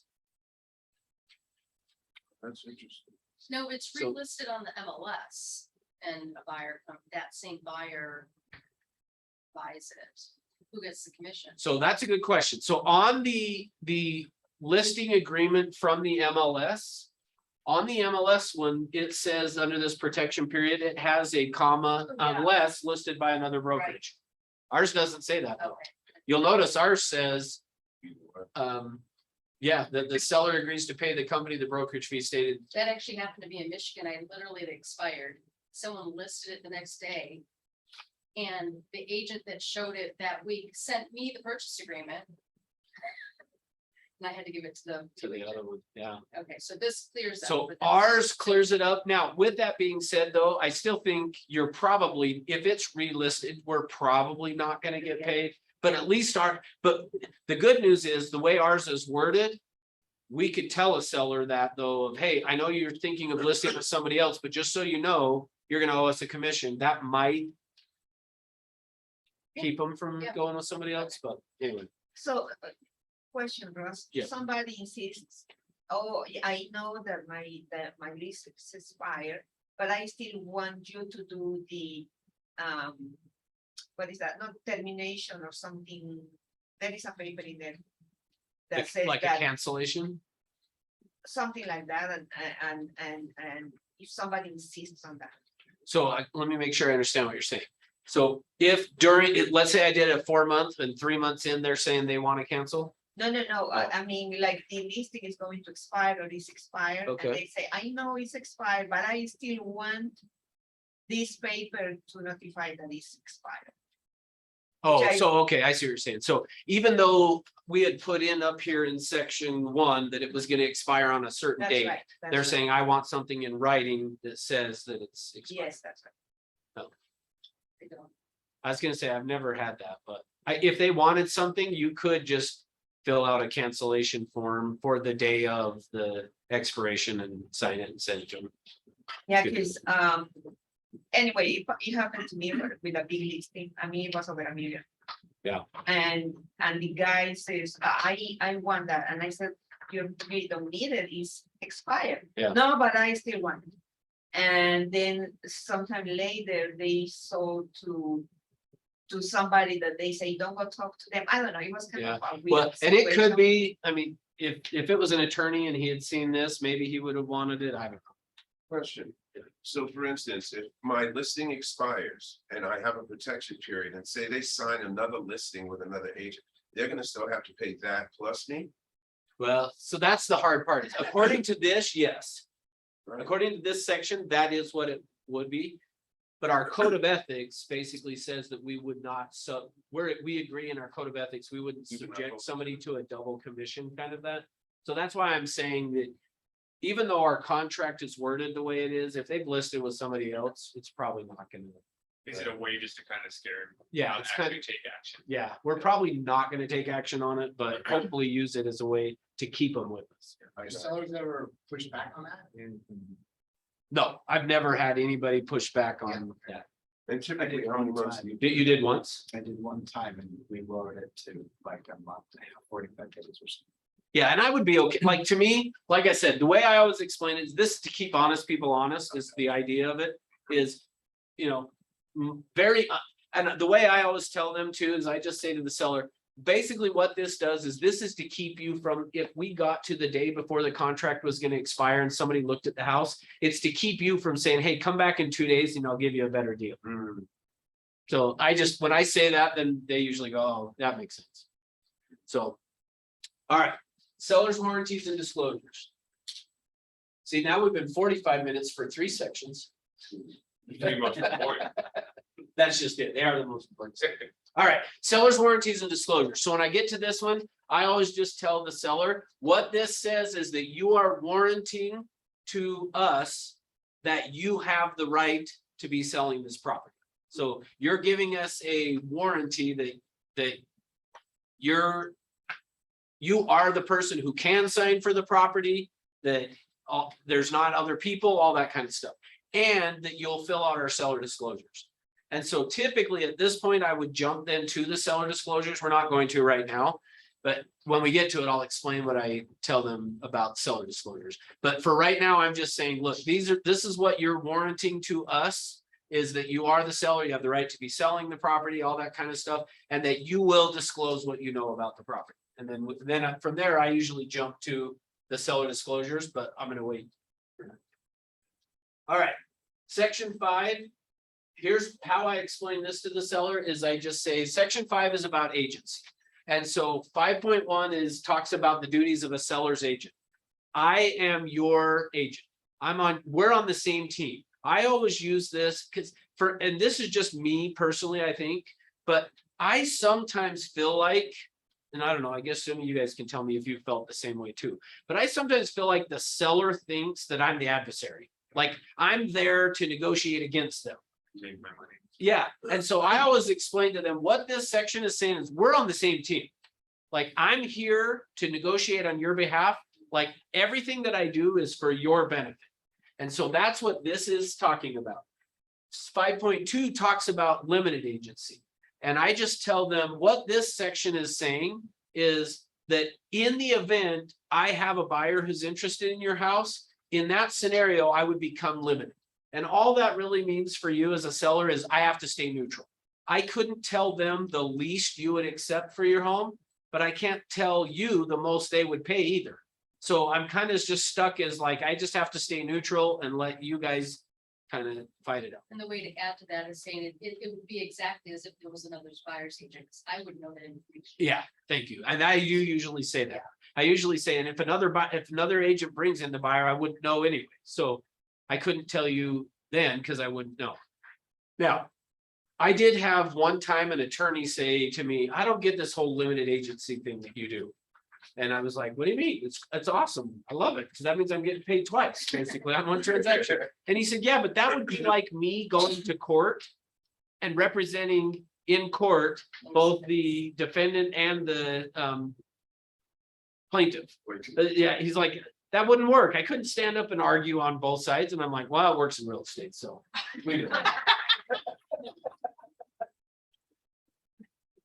That's interesting. No, it's So- relisted on the MLS and a buyer, that same buyer buys it. Who gets the commission? So that's a good question. So on the listing agreement from the MLS. On the MLS one, it says under this protection period, it has a comma Yeah. unless listed by another brokerage. Ours doesn't say that though. Okay, You'll notice ours says, Either way. yeah, that the seller agrees to pay the company the brokerage fee stated. that actually happened to be in Michigan. I literally, it expired. Someone listed it the next day. And the agent that showed it that week sent me the purchase agreement. And I had to give it to To the other one, yeah. Okay, so this clears up. So but that's- ours clears it up. Now, with that being said, though, I still think you're probably, if it's relisted, we're probably not gonna get paid. But at least but the good news is the way ours is worded. We could tell a seller that though, of, hey, I know you're thinking of listing with somebody else, but just so you know, you're gonna owe us a commission. That might keep them from Yeah. going with somebody else, but anyway. So, question, Ross, Yeah. somebody insists, oh, I know that my lease is expired, but I still want you to do the, what is that, not termination or something, there is a paper in there. That says Like a that, cancellation. something like that, and if somebody insists on that. So let me make sure I understand what you're saying. So if during, let's say I did a 4 month and 3 months in, they're saying they want to cancel. No, Oh. I mean, like the listing is going to expire or is expired, Okay. and they say, I know it's expired, but I still want this paper to notify that it's expired. Oh, I- so, okay, I see what you're saying. So even though we had put in up here in section 1 that it was gonna expire on a certain That's date, right. that's they're right. saying, I want something in writing that says that it's expired. Yes, that's right. They don't. I was gonna say, I've never had that, but if they wanted something, you could just fill out a cancellation form for the day of the expiration and sign it and send it to them. Yeah, Good. because, anyway, it happened to me with a big listing, I mean, it was over $1 million. Yeah. And the guy says, I want that, and I said, you really don't need it, it's expired. Yeah. No, but I still want it. And then sometime later, they sold to somebody that they say, don't go talk to them, I don't know, it was kind of a weird. Well, and it could situation. be, I mean, if it was an attorney and he had seen this, maybe he would have wanted it, I don't know. Question. So for instance, if my listing expires and I have a protection period and say they sign another listing with another agent, they're gonna still have to pay that plus me? Well, so that's the hard part. According to this, yes. Right? According to this section, that is what it would be. But our code of ethics basically says that we would not, so we agree in our code of ethics, we wouldn't We would not subject vote. somebody to a double commission kind of that. So that's why I'm saying that even though our contract is worded the way it is, if they've listed with somebody else, it's probably not gonna. Is it a way just to kind of scare them? Yeah, not it's kind of, actually take action? yeah, we're probably not gonna take action on it, but hopefully use it as a way to keep them with us. Are sellers ever push back on that? No, I've never had anybody push back on that. And typically, how many months do you? You did once? I did one time and we lowered it to like a month, and a half, 45 days or something. Yeah, and I would be okay, like, to me, like I said, the way I always explain it is this, to keep honest people honest, is the idea of it, is, you know. Very, and the way I always tell them too, is I just say to the seller, basically what this does is this is to keep you from, if we got to the day before the contract was gonna expire and somebody looked at the house, it's to keep you from saying, hey, come back in 2 days and I'll give you a better deal. So I just, when I say that, then they usually go, oh, that makes sense. So, all right, sellers warranties and disclosures. See, now we've been 45 minutes for 3 sections. Pretty much important. That's just it. They are the most important. All right, sellers warranties and disclosures. So when I get to this one, I always just tell the seller, what this says is that you are warranting to us that you have the right to be selling this property. So you're giving us a warranty that you are the person who can sign for the property, that there's not other people, all that kind of stuff. And that you'll fill out our seller disclosures. And so typically at this point, I would jump then to the seller disclosures. We're not going to right now. But when we get to it, I'll explain what I tell them about seller disclosures. But for right now, I'm just saying, look, this is what you're warranting to us, is that you are the seller, you have the right to be selling the property, all that kind of stuff, and that you will disclose what you know about the property. And then from there, I usually jump to the seller disclosures, but I'm gonna wait. All right, section 5. Here's how I explain this to the seller is I just say, section 5 is about agency. And so 5.1 talks about the duties of a seller's agent. I am your agent. We're on the same team. I always use this and this is just me personally, I think, but I sometimes feel like, and I don't know, I guess some of you guys can tell me if you felt the same way too, but I sometimes feel like the seller thinks that I'm the adversary. Like I'm there to negotiate against them. Take my money. Yeah, and so I always explain to them what this section is saying is we're on the same team. Like I'm here to negotiate on your behalf. Like everything that I do is for your benefit. And so that's what this is talking about. 5.2 talks about limited agency. And I just tell them what this section is saying is that in the event I have a buyer who's interested in your house, in that scenario, I would become limited. And all that really means for you as a seller is I have to stay neutral. I couldn't tell them the least you would accept for your home, but I can't tell you the most they would pay either. So I'm kind of just stuck as like, I just have to stay neutral and let you guys kind of fight it out. And the way to add to that is saying it would be exactly as if there was another buyer's agent. 'Cause I would know that information. Yeah, thank you. And I do usually say that. I usually say, and if another agent brings in the buyer, I wouldn't know anyway. So I couldn't tell you then because I wouldn't know. Now, I did have one time an attorney say to me, I don't get this whole limited agency thing that you do. And I was like, what do you mean? It's awesome. I love it because that means I'm getting paid twice, basically on one transaction. And he said, yeah, but that would be like me going to court and representing in court both the defendant and the plaintiff. Yeah, he's like, that wouldn't work. I couldn't stand up and argue on both sides. And I'm like, well, it works in real estate. So we do.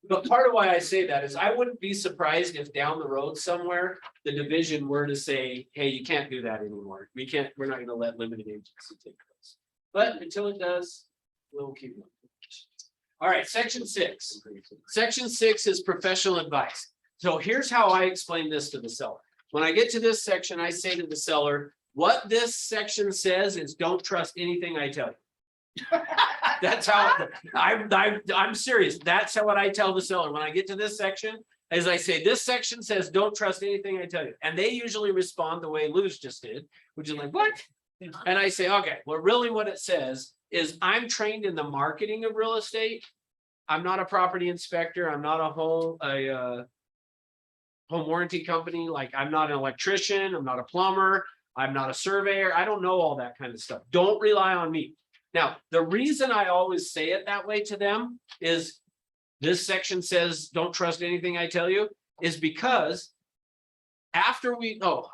But part of why I say that is I wouldn't be surprised if down the road somewhere, the division were to say, hey, you can't do that anymore. We're not gonna let limited agency take place. But until it does, we'll keep going. All right, section 6. Section 6 is professional advice. So here's how I explain this to the seller. When I get to this section, I say to the seller, what this section says is don't trust anything I tell you. That's how I'm serious. That's how what I tell the seller when I get to this section, as I say, this section says, don't trust anything I tell you. And they usually respond the way Luz just did, which is like, what? And I say, okay, well, really what it says is I'm trained in the marketing of real estate. I'm not a property inspector. I'm not a home warranty company. Like I'm not an electrician. I'm not a plumber. I'm not a surveyor. I don't know all that kind of stuff. Don't rely on me. Now, the reason I always say it that way to them is this section says, don't trust anything I tell you, is because after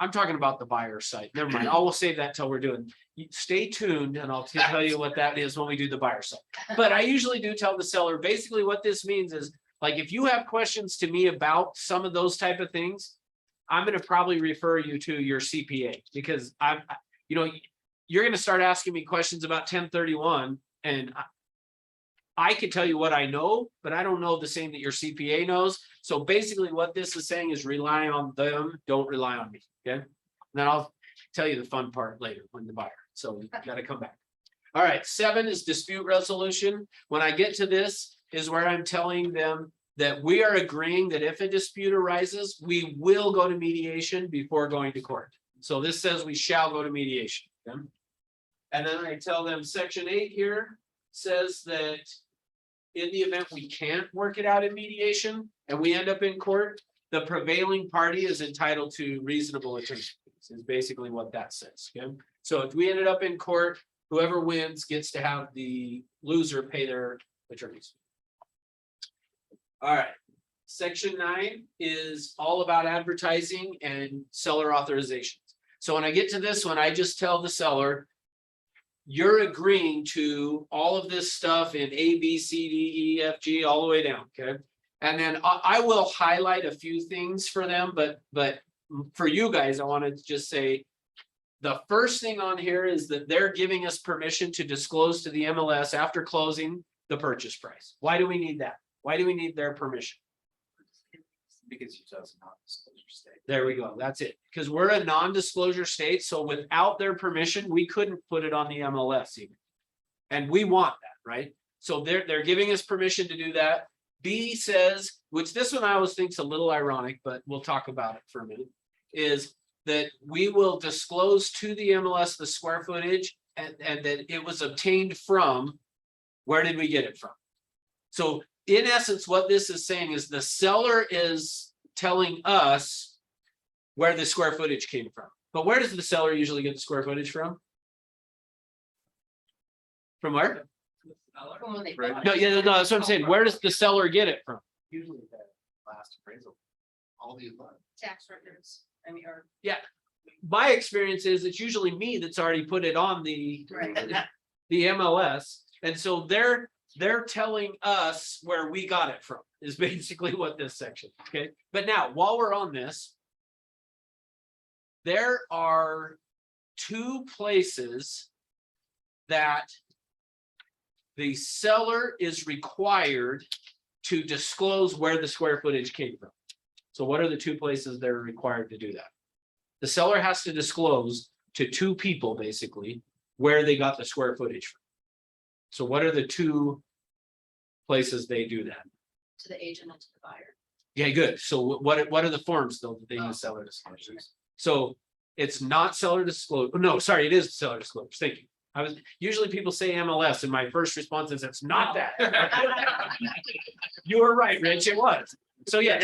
I'm talking about the buyer site. Never mind. I will save that till we're doing. Stay tuned and I'll tell you what that is when we do the buyer site. But I usually do tell the seller, basically what this means is like, if you have questions to me about some of those type of things, I'm going to probably refer you to your CPA because you're going to start asking me questions about 1031 and I can tell you what I know, but I don't know the same that your CPA knows. So basically what this is saying is rely on them, don't rely on me, okay? And then I'll tell you the fun part later when the buyer, so you got to come back. All right, 7 is dispute resolution. When I get to this is where I'm telling them that we are agreeing that if a dispute arises, we will go to mediation before going to court. So this says we shall go to mediation, okay? And then I tell them section 8 here says that in the event we can't work it out in mediation and we end up in court, the prevailing party is entitled to reasonable attorney fees, is basically what that says. Okay. So if we ended up in court, whoever wins gets to have the loser pay their attorneys. All right. Section 9 is all about advertising and seller authorizations. So when I get to this one, I just tell the seller, you're agreeing to all of this stuff in A, B, C, D, E, F, G, all the way down, okay? And then I will highlight a few things for them, but for you guys, I wanted to just say. The first thing on here is that they're giving us permission to disclose to the MLS after closing the purchase price. Why do we need that? Why do we need their permission? Because you chose not disclosure state. There we go. That's it. Because we're a non-disclosure state, so without their permission, we couldn't put it on the MLS even. And we want that, right? So they're giving us permission to do that. B says, which this one I always think's a little ironic, but we'll talk about it for a minute, is that we will disclose to the MLS the square footage and that it was obtained from, where did we get it from? So in essence, what this is saying is the seller is telling us where the square footage came from. But where does the seller usually get the square footage from? From where? From when they Right. bought No, it. yeah, no, that's what I'm saying. Where does the seller get it from? Usually the last appraisal. All the above. Tax records, I mean, or. My experience is it's usually me that's already put it on the MLS. And so they're telling us where we got it from is basically what this section, okay? But now, while we're on this, there are two places that the seller is required to disclose where the square footage came from. So what are the two places they're required to do that? The seller has to disclose to two people, basically, where they got the square footage from. So what are the two places they do that? To the agent and to the buyer. Yeah, good. So what are the forms though that they use seller disclosures? So it's not seller disclosure. No, sorry, it is seller disclosures. Thank you. Usually people say MLS and my first response is it's not that. You were right, Rich, it was. So yeah,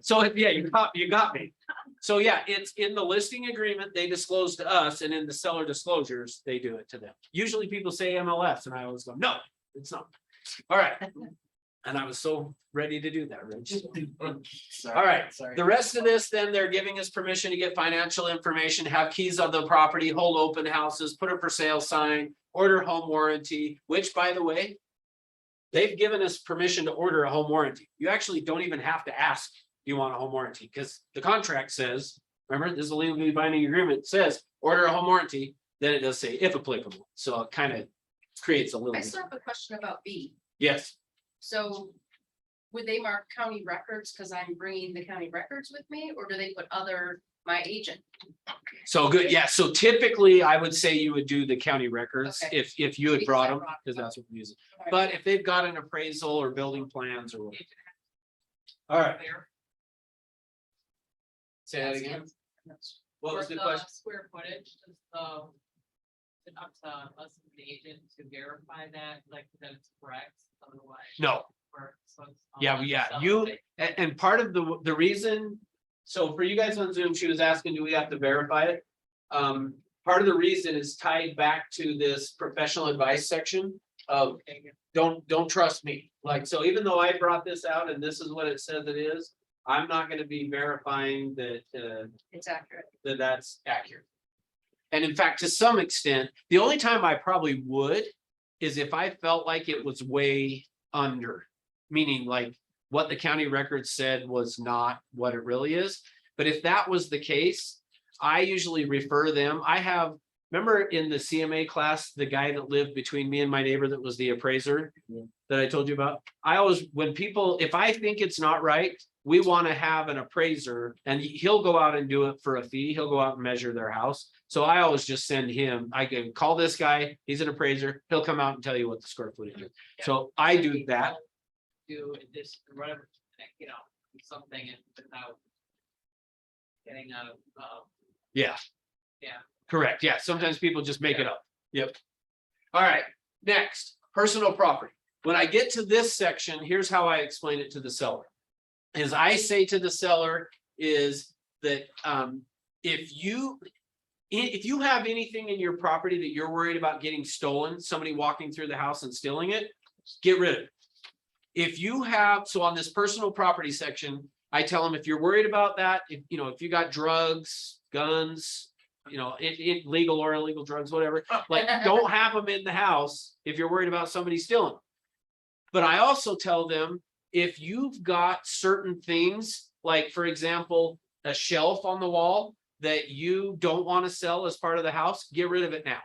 so yeah, you got me. So yeah, it's in the listing agreement, they disclose to us, and in the seller disclosures, they do it to them. Usually people say MLS and I always go, no, it's not. All right. And I was so ready to do that, Rich. All right, the rest of this, then they're giving us permission to get financial information, have keys of the property, hold open houses, put a for sale sign, order home warranty, which by the way, they've given us permission to order a home warranty. You actually don't even have to ask, do you want a home warranty? Because the contract says, remember, this is a legally binding agreement, says order a home warranty, then it does say if applicable. So it kind of creates a little. I still have a question about B. Yes. So would they mark county records because I'm bringing the county records with me, or do they put my agent? So good, yeah, so typically I would say you would do the county records Okay. if you had Because brought I them, brought because them. that's what we use. Alright. But if they've got an appraisal or building plans or whatever. All right. Say that again. What was the question? Square footage, is it up to us as the agent to verify that, like, that it's correct, otherwise. No, So it's yeah, on yeah, the you, seller. and part of the reason, so for you guys on Zoom, she was asking, do we have to verify it? Part of the reason is tied back to this professional advice section of don't trust me. Like, so even though I brought this out and this is what it says it is, I'm not gonna be verifying that It's accurate. that's accurate. And in fact, to some extent, the only time I probably would is if I felt like it was way under, meaning like what the county record said was not what it really is. But if that was the case, I usually refer them. Remember in the CMA class, the guy that lived between me and my neighbor that was the appraiser that I told you about? I always, if I think it's not right, we want to have an appraiser and he'll go out and do it for a fee. He'll go out and measure their house. So I always just send him, I can call this guy, he's an appraiser, he'll come out and tell you what the square footage is. So I do that. Do this, or whatever, you know, something and without getting out of, Yeah. Yeah. Correct. Yeah. Sometimes people just make it up. Yep. All right. Next, personal property. When I get to this section, here's how I explain it to the seller. Is I say to the seller is that if you have anything in your property that you're worried about getting stolen, somebody walking through the house and stealing it, get rid of it. If you have, so on this personal property section, I tell them if you're worried about that, if you got drugs, guns, you know, legal or illegal drugs, whatever. Like, don't have them in the house if you're worried about somebody stealing them. But I also tell them, if you've got certain things, like for example, a shelf on the wall that you don't want to sell as part of the house, get rid of it now.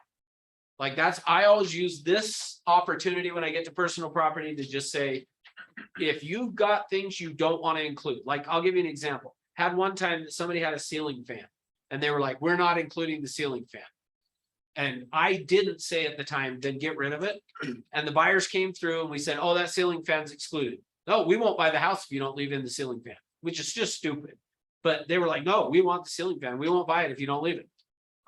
Like I always use this opportunity when I get to personal property to just say, if you've got things you don't want to include, like I'll give you an example. Had one time that somebody had a ceiling fan and they were like, we're not including the ceiling fan. And I didn't say at the time, then get rid of it. And the buyers came through and we said, oh, that ceiling fan's excluded. No, we won't buy the house if you don't leave in the ceiling fan, which is just stupid. But they were like, no, we want the ceiling fan. We won't buy it if you don't leave it.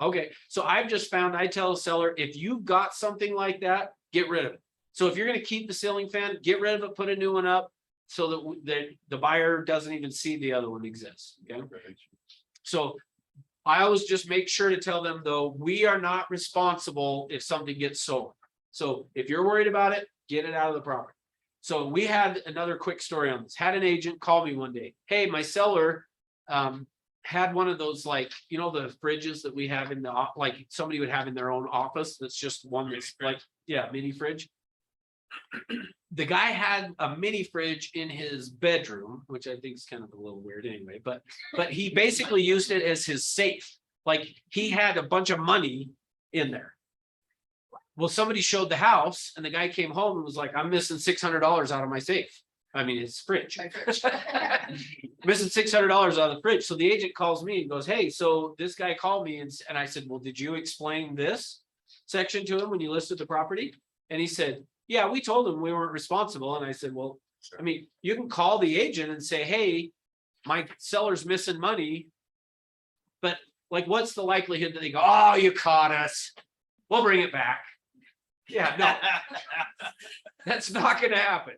Okay, so I've just found, I tell a seller, if you've got something like that, get rid of it. So if you're gonna keep the ceiling fan, get rid of it, put a new one up so that the buyer doesn't even see the other one exists, okay? So I always just make sure to tell them, though, we are not responsible if something gets sold. So if you're worried about it, get it out of the property. So we had another quick story on this. Had an agent call me one day. Hey, my seller had one of those, like, you know, the fridges that we have in the, like somebody would have in their own office. That's just one that's like, yeah, mini fridge. The guy had a mini fridge in his bedroom, which I think is kind of a little weird anyway, but he basically used it as his safe. Like he had a bunch of money in there. Well, somebody showed the house and the guy came home and was like, I'm missing $600 out of my safe. I mean, his fridge. Missing $600 out of the fridge. So the agent calls me and goes, hey, so this guy called me and I said, well, did you explain this section to him when you listed the property? And he said, yeah, we told him we weren't responsible. And I said, well, I mean, you can call the agent and say, hey, my seller's missing money. But like, what's the likelihood that they go, oh, you caught us, we'll bring it back? Yeah, no, that's not going to happen.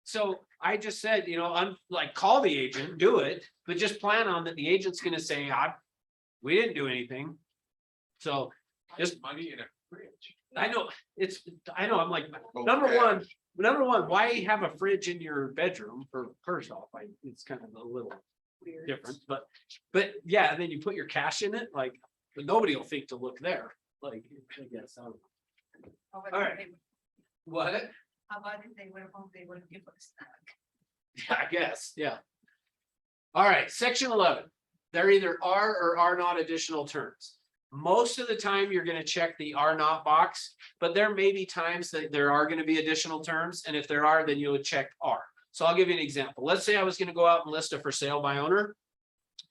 So I just said, you know, I'm like, call the agent, do it, but just plan on that the agent's going to say, we didn't do anything. So just Money in a fridge. I know I'm like, number one, why have a fridge in your bedroom? First off, it's kind of a little Weird. different, but yeah, and then you put your cash in it, like, but nobody will think to look there. Like, I guess. How about All if right. they- What? how about if they were home, they would give us that? I guess, yeah. All right, section 11. There either are or are not additional terms. Most of the time, you're gonna check the are not box, but there may be times that there are gonna be additional terms, and if there are, then you would check are. So I'll give you an example. Let's say I was gonna go out and list a for sale by owner,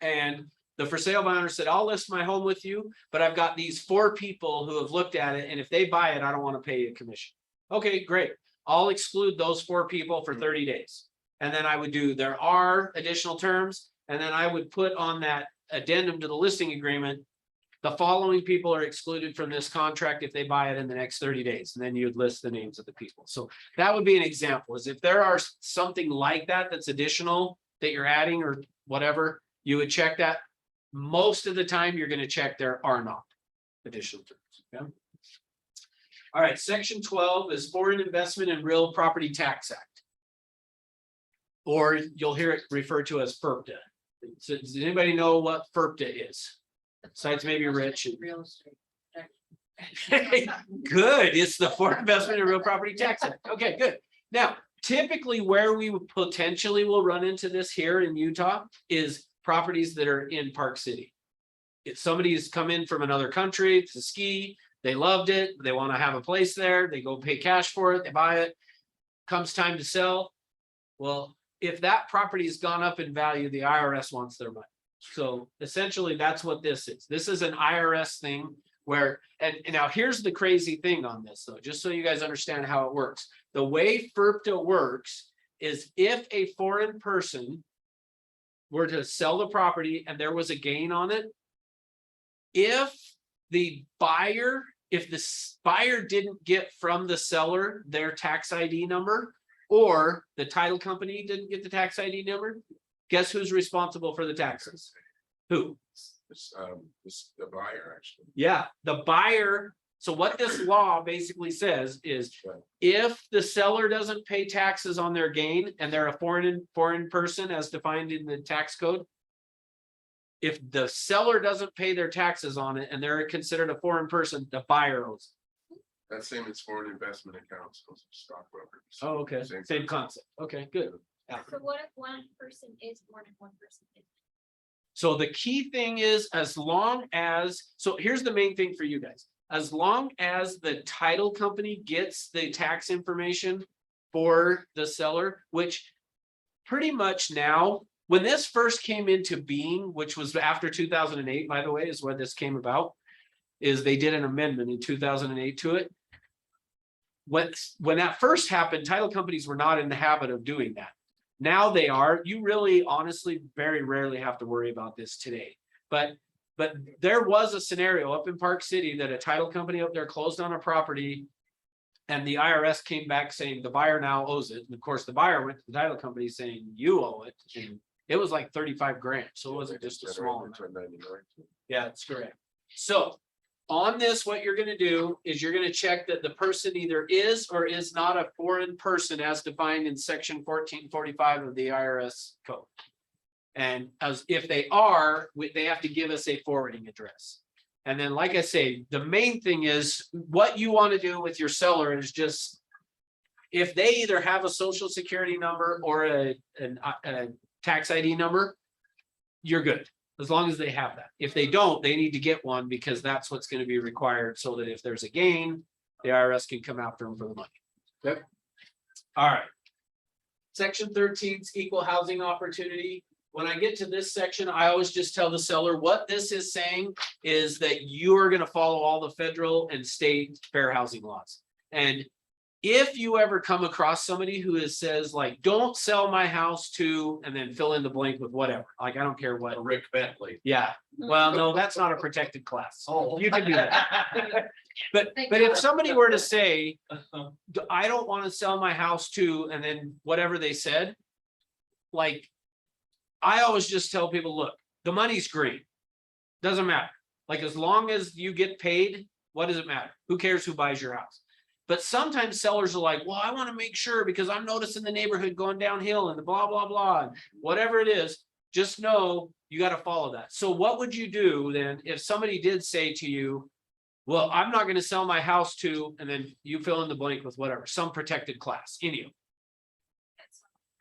and the for sale by owner said, I'll list my home with you, but I've got these 4 people who have looked at it, and if they buy it, I don't want to pay you a commission. Okay, great. I'll exclude those 4 people for 30 days. And then I would do, there are additional terms, and then I would put on that addendum to the listing agreement, the following people are excluded from this contract if they buy it in the next 30 days. And then you'd list the names of the people. So that would be an example, is if there are something like that that's additional that you're adding or whatever, you would check that. Most of the time, you're going to check there are not additional terms. Okay? All right, section 12 is Foreign Investment in Real Property Tax Act. Or you'll hear it referred to as FIRPTA. So does anybody know what FIRPTA is? Besides maybe Rich. Real estate. Good, it's the Foreign Investment in Real Property Tax Act. Okay, good. Now, typically where we would potentially will run into this here in Utah is properties that are in Park City. If somebody's come in from another country to ski, they loved it, they want to have a place there, they go pay cash for it, they buy it, comes time to sell. Well, if that property has gone up in value, the IRS wants their money. So essentially, that's what this is. This is an IRS thing where, and now here's the crazy thing on this, though, just so you guys understand how it works. The way FIRPTA works is if a foreign person were to sell the property and there was a gain on it, if the buyer didn't get from the seller their tax ID number, or the title company didn't get the tax ID number, guess who's responsible for the taxes? Who? The buyer, actually. Yeah, the buyer. So what this law basically says is if the seller doesn't pay taxes on their gain and they're a foreign person as defined in the tax code, if the seller doesn't pay their taxes on it and they're considered a foreign person, the buyer owes. That same as foreign investment accounts, those are stockbrokers. Oh, okay, Same same thing. concept. Okay, good. So what if one person is born and one person is? So the key thing is, as long as, so here's the main thing for you guys. As long as the title company gets the tax information for the seller, which pretty much now, when this first came into being, which was after 2008, by the way, is where this came about, is they did an amendment in 2008 to it. When that first happened, title companies were not in the habit of doing that. Now they are. You really honestly very rarely have to worry about this today. But there was a scenario up in Park City that a title company up there closed on a property. And the IRS came back saying the buyer now owes it. And of course, the buyer went to the title company saying you owe it. And it was like 35 grand. So it wasn't just a small amount. 1099. Yeah, that's correct. So on this, what you're gonna do is you're gonna check that the person either is or is not a foreign person as defined in section 1445 of the IRS code. And as if they are, they have to give us a forwarding address. And then, like I say, the main thing is what you want to do with your seller is just if they either have a social security number or a tax ID number, you're good. As long as they have that. If they don't, they need to get one because that's what's going to be required so that if there's a gain, the IRS can come after them for the money. Yep. All right. Section 13 is equal housing opportunity. When I get to this section, I always just tell the seller what this is saying is that you are going to follow all the federal and state fair housing laws. And if you ever come across somebody who says like, don't sell my house to, and then fill in the blank with whatever, like, I don't care what. Rick Bentley. Yeah, well, no, that's not a protected class. Oh. You can do that. But Thank if God. somebody were to say, I don't want to sell my house to, and then whatever they said. Like, I always just tell people, look, the money's green. Doesn't matter. Like, as long as you get paid, what does it matter? Who cares who buys your house? But sometimes sellers are like, well, I want to make sure because I'm noticing the neighborhood going downhill and the blah, blah, blah, and whatever it is, just know you got to follow that. So what would you do then if somebody did say to you, well, I'm not going to sell my house to, and then you fill in the blank with whatever, some protected class, any of them.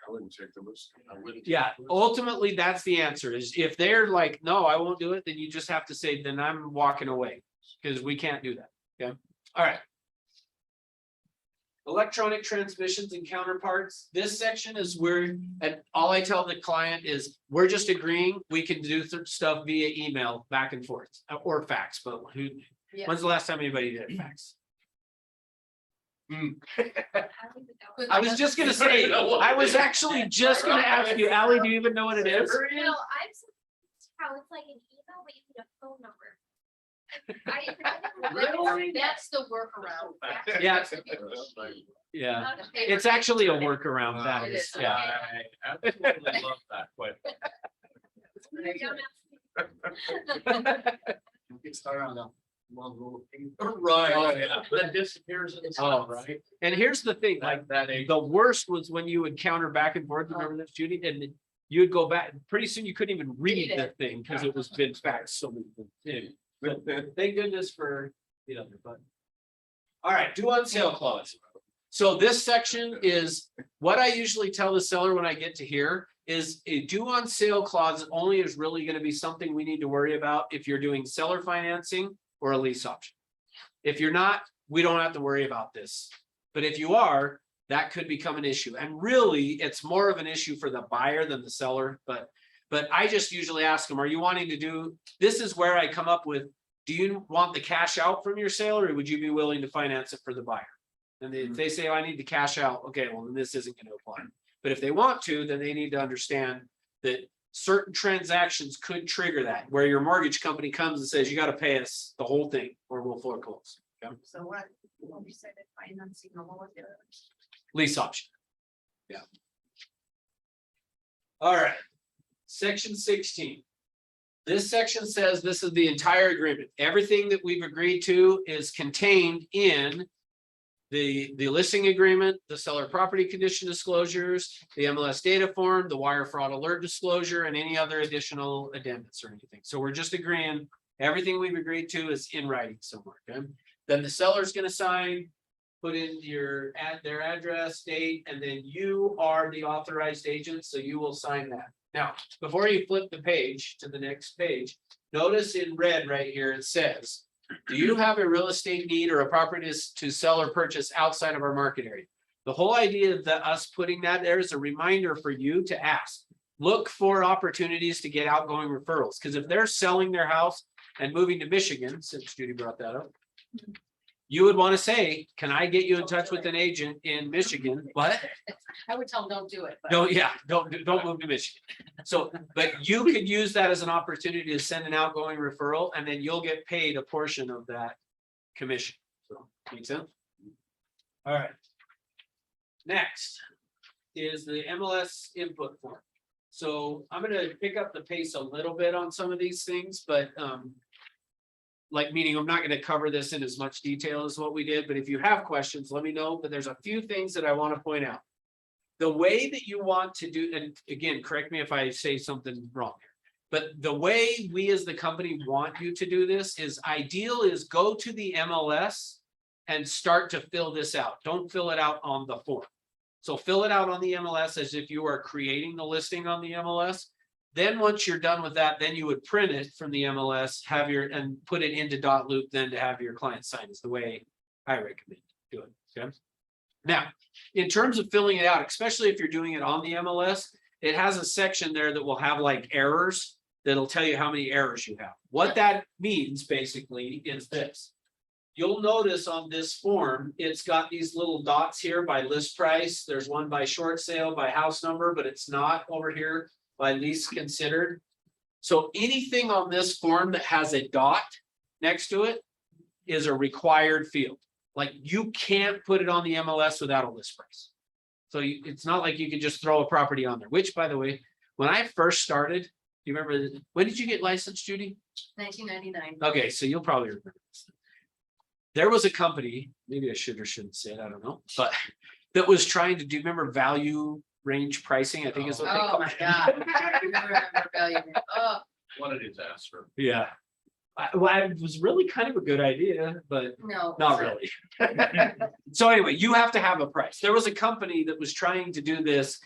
I wouldn't check the list. Yeah, ultimately, that's the answer is if they're like, no, I won't do it, then you just have to say, then I'm walking away because we can't do that. Okay, all right. Electronic transmissions and counterparts. This section is where, and all I tell the client is, we're just agreeing, we can do stuff via email back and forth or fax, but Yeah. when's the last time anybody did fax? I I was just gonna say, I was actually just gonna ask you, Ally, do you even know what it is? No, I'm surprised how it's like an email, but you need a phone number. Really? That's the workaround. Yeah. Yeah, it's actually a workaround, that It is, is. yeah. I absolutely love that, but Get started on that. One rule. right, that disappears in the Oh, sun, right? And here's the thing, like, That age. the worst was when you would counter back and forth, remember this, Judy? And then you'd go back, pretty soon you couldn't even read the thing because it was been faxed so many times. But thank goodness for the other button. All right, due on sale clause. So this section is what I usually tell the seller when I get to here is a due on sale clause only is really going to be something we need to worry about if you're doing seller financing or a lease option. If you're not, we don't have to worry about this. But if you are, that could become an issue. And really, it's more of an issue for the buyer than the seller. But I just usually ask them, are you wanting to do, this is where I come up with, do you want the cash out from your sale or would you be willing to finance it for the buyer? And if they say, oh, I need the cash out, okay, well, then this isn't going to apply. But if they want to, then they need to understand that certain transactions could trigger that, where your mortgage company comes and says, you got to pay us the whole thing or we'll foreclose. Okay? So what we said that financing, or what was the other? Lease option. Yeah. All right. Section 16. This section says this is the entire agreement. Everything that we've agreed to is contained in the listing agreement, the seller property condition disclosures, the MLS data form, the wire fraud alert disclosure, and any other additional addendums or anything. So we're just agreeing, everything we've agreed to is in writing somewhere, okay? Then the seller's gonna sign, put in their address, date, and then you are the authorized agent, so you will sign that. Now, before you flip the page to the next page, notice in red right here, it says, do you have a real estate need or a property to sell or purchase outside of our market area? The whole idea of us putting that there is a reminder for you to ask. Look for opportunities to get outgoing referrals, because if they're selling their house and moving to Michigan, since Judy brought that up, you would want to say, can I get you in touch with an agent in Michigan? What? I would tell them, don't do it. but- Don't move to Michigan. So, but you could use that as an opportunity to send an outgoing referral, and then you'll get paid a portion of that commission. So, make sense? All right. Next is the MLS input form. So I'm gonna pick up the pace a little bit on some of these things, but like, meaning I'm not gonna cover this in as much detail as what we did, but if you have questions, let me know. But there's a few things that I want to point out. The way that you want to do, and again, correct me if I say something wrong here, but the way we as the company want you to do this is ideal is go to the MLS and start to fill this out. Don't fill it out on the form. So fill it out on the MLS as if you are creating the listing on the MLS. Then once you're done with that, then you would print it from the MLS, and put it into Dotloop, then to have your client sign is the way I recommend do it. Okay. Now, in terms of filling it out, especially if you're doing it on the MLS, it has a section there that will have like errors that'll tell you how many errors you have. What that means basically is this. You'll notice on this form, it's got these little dots here by list price. There's one by short sale, by house number, but it's not over here by least considered. So anything on this form that has a dot next to it is a required field. Like, you can't put it on the MLS without a list price. So it's not like you can just throw a property on there, which, by the way, when I first started, do you remember, when did you get licensed, Judy? 1999. Okay, so you'll probably remember this. There was a company, maybe I should or shouldn't say it, I don't know, but that was trying to do, remember value range pricing, I think is what they Oh call my it. God. I remember value. Oh, What a disaster. Yeah. It was really kind of a good idea, but no. not really. So anyway, you have to have a price. There was a company that was trying to do this.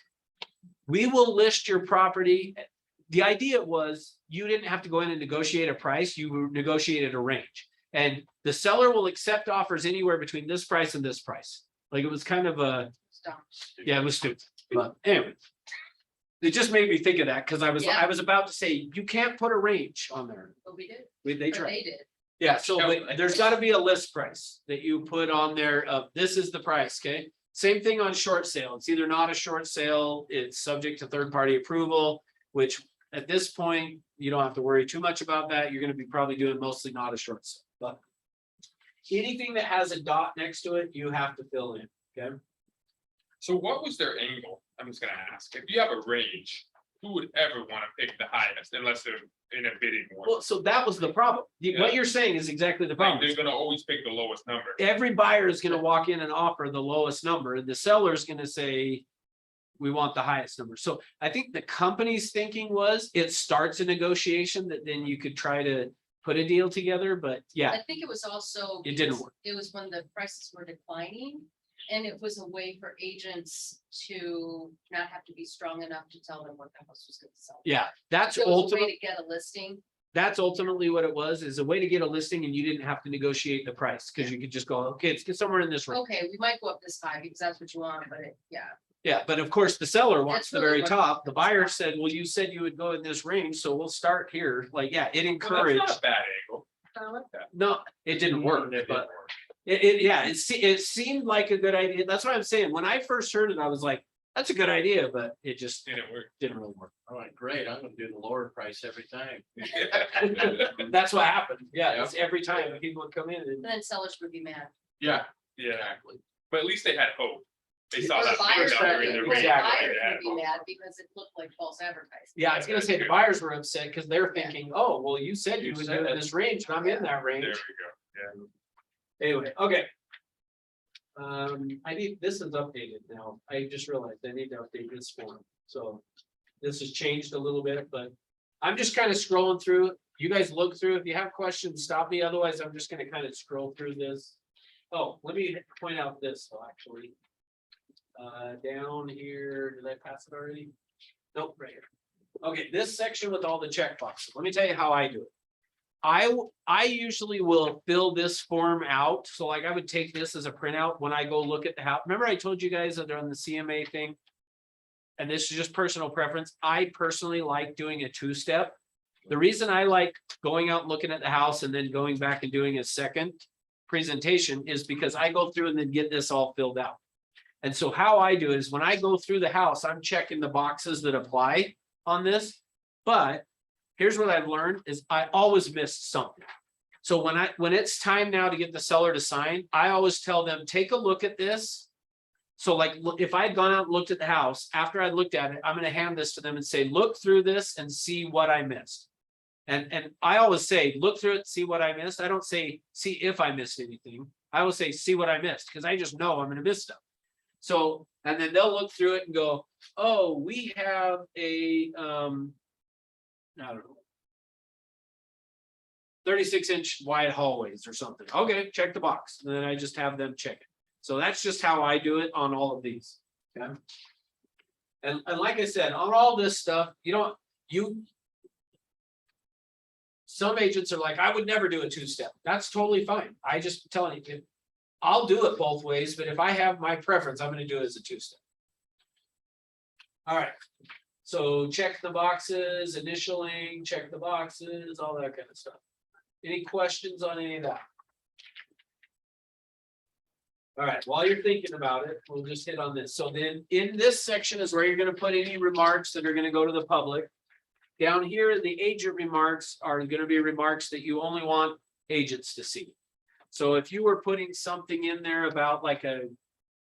We will list your property. The idea was you didn't have to go in and negotiate a price, you negotiated a range. And the seller will accept offers anywhere between this price and this price. Like, it was kind of a, Stop. yeah, it was stupid, but anyway. It just made me think of that, because I was Yeah. about to say, you can't put a range on there. But we did. They Or tried. They did. Yeah, so but there's got to be a list price that you put on there of this is the price, okay? Same thing on short sale. It's either not a short sale, it's subject to third-party approval, which at this point, you don't have to worry too much about that. You're gonna be probably doing mostly not a short sale, but anything that has a dot next to it, you have to fill in, okay? So what was their angle? I'm just gonna ask, if you have a range, who would ever wanna pick the highest unless they're in a bidding war? Well, so that was the problem. What Yeah. you're saying is exactly the Like, problem. they're gonna always pick the lowest number. Every buyer is gonna walk in and offer the lowest number, and the seller is gonna say, we want the highest number. So I think the company's thinking was, it starts a negotiation that then you could try to put a deal together, but yeah, I think it was also. It didn't because work. It was when the prices were declining. And it was a way for agents to not have to be strong enough to tell them what the house was gonna sell. yeah, that's It was a way ultimately, to get a listing. that's ultimately what it was, is a way to get a listing and you didn't have to negotiate the price, because you could just go, okay, let's get somewhere in this range. Okay, we might go up this high because that's what you want, but yeah. Yeah, but of course, the seller wants That's the really very what- top. The buyer said, well, you said you would go in this range, so we'll start here. Like, yeah, it Well, encouraged. that's not a bad angle. I like that. No, it didn't work, It didn't but work. yeah, it seemed like a good idea. That's what I'm saying. When I first heard it, I was like, that's a good idea, but it just Didn't work. didn't really work. All right, great. I'm gonna do the lower price every time. That's what happened. Yeah, Yeah. it's every time people would come in and And then sellers would be mad. Yeah, exactly. But at least they had hope. They saw Or the that buyers big would number be- in their or the range. Exactly. buyers They had would be hope. mad because it looked like false advertising. yeah, I was gonna say the buyers were upset because they're thinking, oh, well, you said you You would said do it. this range and I'm in that There we range. go. Yeah. Anyway, okay. I need, this is updated now. I just realized I need to update this form. So this has changed a little bit, but I'm just kind of scrolling through it. You guys look through. If you have questions, stop me. Otherwise, I'm just gonna kind of scroll through this. Oh, let me point out this, actually. Down here, did I pass it already? Nope, right here. Okay, this section with all the checkboxes. Let me tell you how I do it. I usually will fill this form out. So like I would take this as a printout when I go look at the house. Remember I told you guys that on the CMA thing? And this is just personal preference. I personally like doing a two-step. The reason I like going out and looking at the house and then going back and doing a second presentation is because I go through and then get this all filled out. And so how I do it is when I go through the house, I'm checking the boxes that apply on this. But here's what I've learned is I always miss something. So when it's time now to get the seller to sign, I always tell them, take a look at this. So like, if I had gone out and looked at the house, after I looked at it, I'm going to hand this to them and say, look through this and see what I missed. And I always say, look through it, see what I missed. I don't say, see if I missed anything. I always say, see what I missed, because I just know I'm going to miss stuff. So, and then they'll look through it and go, oh, we have a, I don't know, 36-inch wide hallways or something. Okay, check the box. And then I just have them check it. So that's just how I do it on all of these. Okay. And like I said, on all this stuff, some agents are like, I would never do a two-step. That's totally fine. I just telling you, I'll do it both ways, but if I have my preference, I'm going to do it as a two-step. All right. So check the boxes, initialing, check the boxes, all that kind of stuff. Any questions on any of that? All right, while you're thinking about it, we'll just hit on this. So then in this section is where you're going to put any remarks that are going to go to the public. Down here, the agent remarks are going to be remarks that you only want agents to see. So if you were putting something in there about like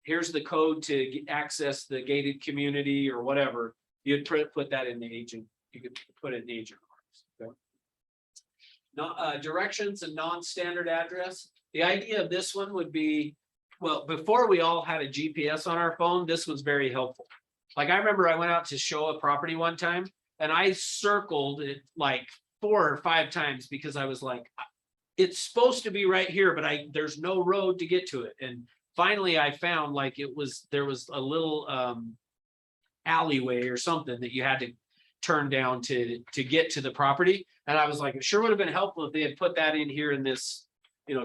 here's the code to access the gated community or whatever, you'd put that in the agent. You could put it in the agent remarks. Okay. Directions and non-standard address. The idea of this one would be, well, before we all had a GPS on our phone, this was very helpful. Like I remember I went out to show a property one time and I circled it like 4 or 5 times because I was like, it's supposed to be right here, but there's no road to get to it. And finally I found like there was a little alleyway or something that you had to turn down to get to the property. And I was like, it sure would have been helpful if they had put that in here in this,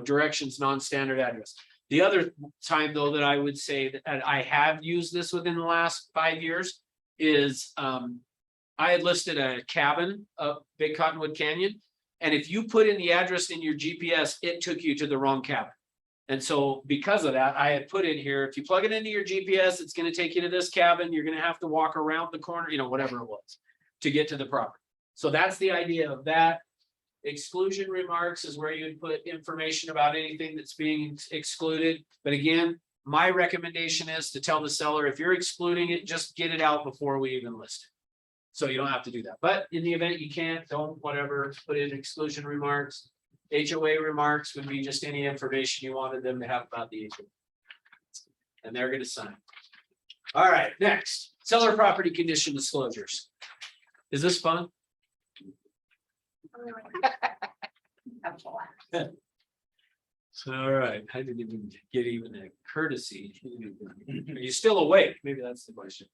directions, non-standard address. The other time though, that I would say that I have used this within the last 5 years is I had listed a cabin up Big Cottonwood Canyon. And if you put in the address in your GPS, it took you to the wrong cabin. And so because of that, I had put in here, if you plug it into your GPS, it's going to take you to this cabin. You're going to have to walk around the corner, whatever it was to get to the property. So that's the idea of that. Exclusion remarks is where you'd put information about anything that's being excluded. But again, my recommendation is to tell the seller, if you're excluding it, just get it out before we even list it. So you don't have to do that. But in the event you can't, don't whatever, put in exclusion remarks. HOA remarks would be just any information you wanted them to have about the HOA. And they're going to sign. All right, next, seller property condition disclosures. Is this fun? All right, I didn't even get even a courtesy. Are you still awake? Maybe that's the question.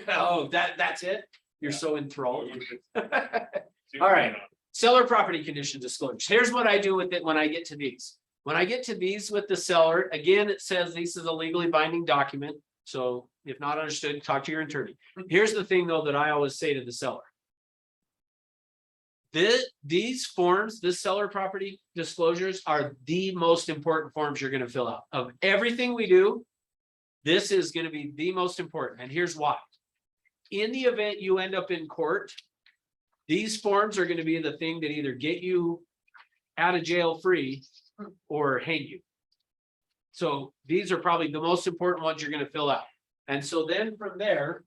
Oh, that's it? You're so enthralled. All right, seller property condition disclosures. Here's what I do with it when I get to these. When I get to these with the seller, again, it says this is a legally binding document. So if not understood, talk to your attorney. Here's the thing though that I always say to the seller. These forms, this seller property disclosures are the most important forms you're going to fill out. Of everything we do, this is going to be the most important. And here's why. In the event you end up in court, these forms are going to be the thing that either get you out of jail free or hang you. So these are probably the most important ones you're going to fill out. And so then from there,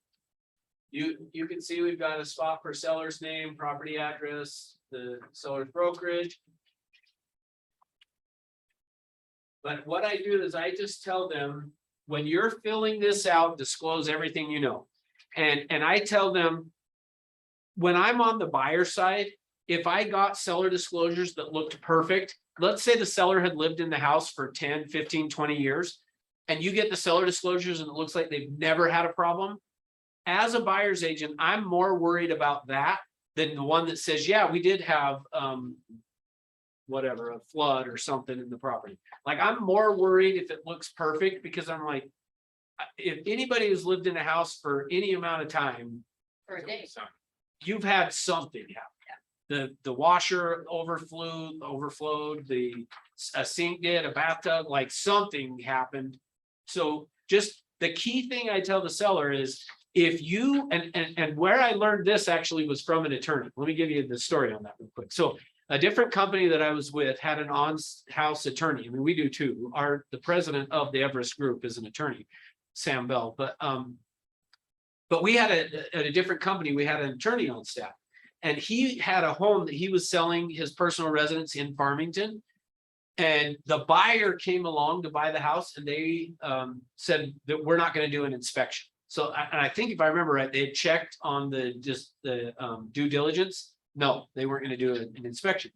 you can see we've got a spot for seller's name, property address, the seller's brokerage. But what I do is I just tell them, when you're filling this out, disclose everything you know. And I tell them, when I'm on the buyer side, if I got seller disclosures that looked perfect, let's say the seller had lived in the house for 10, 15, 20 years, and you get the seller disclosures and it looks like they've never had a problem. As a buyer's agent, I'm more worried about that than the one that says, yeah, we did have whatever, a flood or something in the property. Like, I'm more worried if it looks perfect, because I'm like, if anybody who's lived in a house for any amount of time, For a day. you've had something happen. The washer overflowed, a sink did, a bathtub, like something happened. So just the key thing I tell the seller is, if you, and where I learned this actually was from an attorney. Let me give you the story on that real quick. So a different company that I was with had an on-house attorney. I mean, we do too. The president of the Everest Group is an attorney, Sam Bell, but we had at a different company, we had an attorney on staff. And he had a home that he was selling, his personal residence in Farmington. And the buyer came along to buy the house, and they said that we're not going to do an inspection. So, and I think if I remember right, they had checked on the due diligence. No, they weren't going to do an inspection.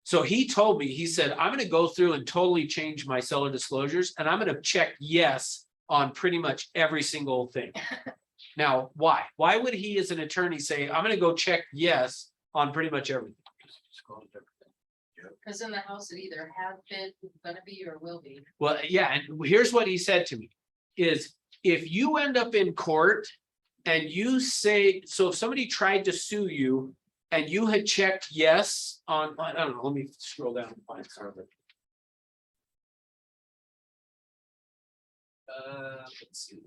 So he told me, he said, I'm going to go through and totally change my seller disclosures, and I'm going to check yes on pretty much every single thing. Now, why? Why would he, as an attorney, say, I'm going to go check yes on pretty much everything? Because in the house, it either has been, gonna be, or will be. Well, yeah, and here's what he said to me, is if you end up in court and you say, so if somebody tried to sue you and you had checked yes on, I don't know, let me scroll down and find something. Let's see.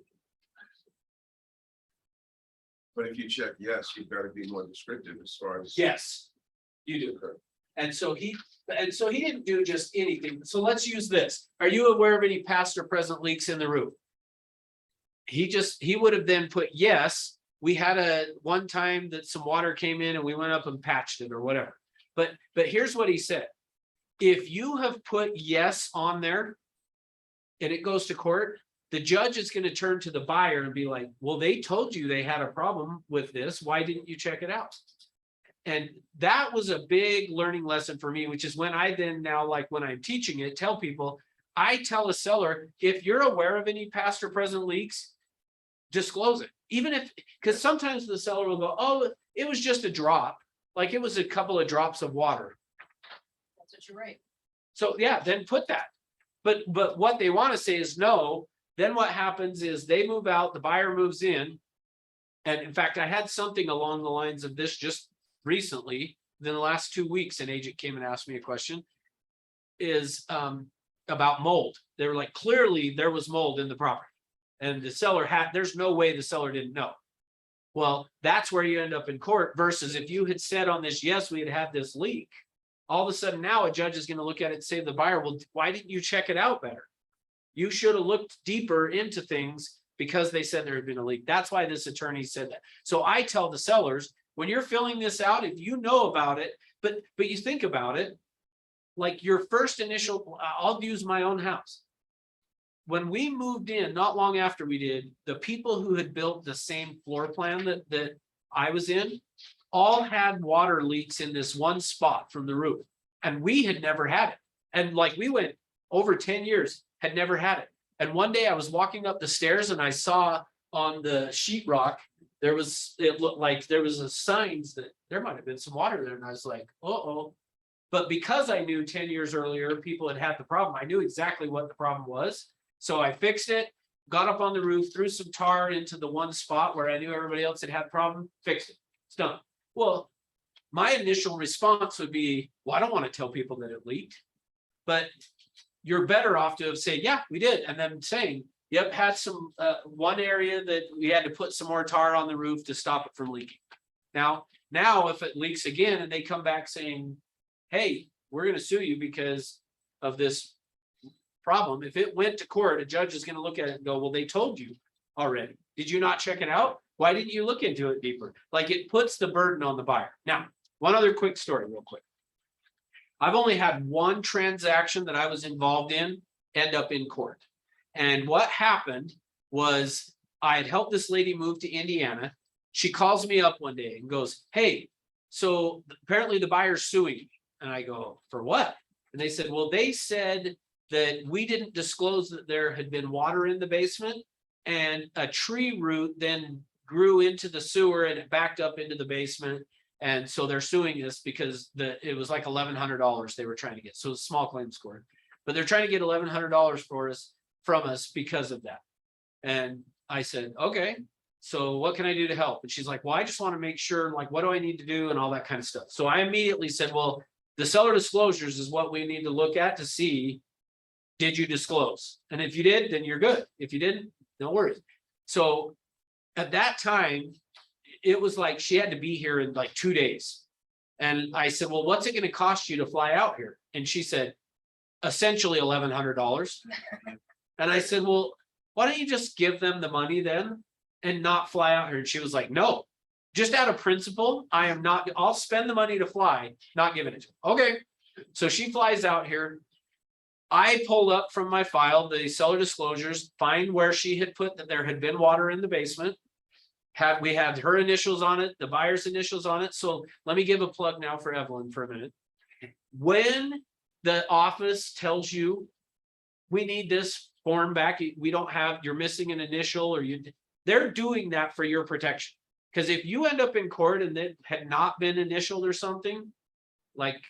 But if you check yes, you've got to be more descriptive as far as. Yes, you do. And so he didn't do just anything. So let's use this. Are you aware of any past or present leaks in the roof? He would have then put yes. We had one time that some water came in and we went up and patched it or whatever. But here's what he said. If you have put yes on there and it goes to court, the judge is going to turn to the buyer and be like, well, they told you they had a problem with this. Why didn't you check it out? And that was a big learning lesson for me, which is when I then now, like when I'm teaching it, tell people, I tell a seller, if you're aware of any past or present leaks, disclose it. Even if, because sometimes the seller will go, oh, it was just a drop. Like it was a couple of drops of water. That's what you're right. So yeah, then put that. But what they want to say is no. Then what happens is they move out, the buyer moves in. And in fact, I had something along the lines of this just recently. In the last 2 weeks, an agent came and asked me a question is about mold. They were like, clearly there was mold in the property. And the seller there's no way the seller didn't know. Well, that's where you end up in court versus if you had said on this, yes, we had this leak. All of a sudden now a judge is going to look at it and say to the buyer, well, why didn't you check it out better? You should have looked deeper into things because they said there had been a leak. That's why this attorney said that. So I tell the sellers, when you're filling this out, if you know about it, but you think about it, like your first initial, I'll use my own house. When we moved in, not long after we did, the people who had built the same floor plan that I was in, all had water leaks in this one spot from the roof. And we had never had it. And like we went over 10 years, had never had it. And one day I was walking up the stairs and I saw on the sheetrock, it looked like there was a signs that there might have been some water there. And I was like, uh-oh. But because I knew 10 years earlier, people had had the problem, I knew exactly what the problem was. So I fixed it, got up on the roof, threw some tar into the one spot where I knew everybody else had had the problem, fixed it. It's done. Well, my initial response would be, well, I don't want to tell people that it leaked, but you're better off to have said, yeah, we did. And then saying, yep, had some one area that we had to put some more tar on the roof to stop it from leaking. Now if it leaks again and they come back saying, hey, we're going to sue you because of this problem. If it went to court, a judge is going to look at it and go, well, they told you already. Did you not check it out? Why didn't you look into it deeper? Like it puts the burden on the buyer. Now, one other quick story real quick. I've only had one transaction that I was involved in end up in court. And what happened was I had helped this lady move to Indiana. She calls me up one day and goes, hey, so apparently the buyer's suing me. And I go, for what? And they said, well, they said that we didn't disclose that there had been water in the basement and a tree root then grew into the sewer and it backed up into the basement. And so they're suing us because it was like $1,100 they were trying to get. So it's a small claims court, but they're trying to get $1,100 from us because of that. And I said, okay, so what can I do to help? And she's like, well, I just want to make sure, like, what do I need to do and all that kind of stuff. So I immediately said, well, the seller disclosures is what we need to look at to see, did you disclose? And if you did, then you're good. If you didn't, no worries. So at that time, it was like she had to be here in like 2 days. And I said, well, what's it going to cost you to fly out here? And she said, essentially $1,100. And I said, well, why don't you just give them the money then and not fly out here? And she was like, no, just out of principle, I am not, I'll spend the money to fly, not giving it to them. Okay. So she flies out here. I pulled up from my file, the seller disclosures, find where she had put that there had been water in the basement. We had her initials on it, the buyer's initials on it. So let me give a plug now for Evelyn for a minute. When the office tells you, we need this form back, we don't have, you're missing an initial or they're doing that for your protection. Because if you end up in court and it had not been initialed or something, like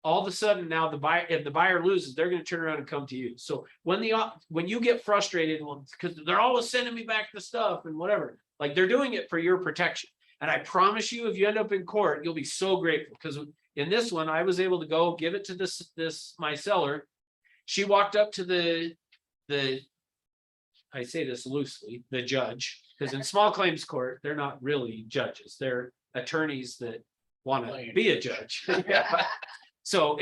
all of a sudden now if the buyer loses, they're going to turn around and come to you. So when you get frustrated, well, because they're always sending me back the stuff and whatever, like they're doing it for your protection. And I promise you, if you end up in court, you'll be so grateful. Because in this one, I was able to go give it to my seller. She walked up to the I say this loosely, the judge, because in small claims court, they're not really judges. They're attorneys that want to be a judge. Yeah. So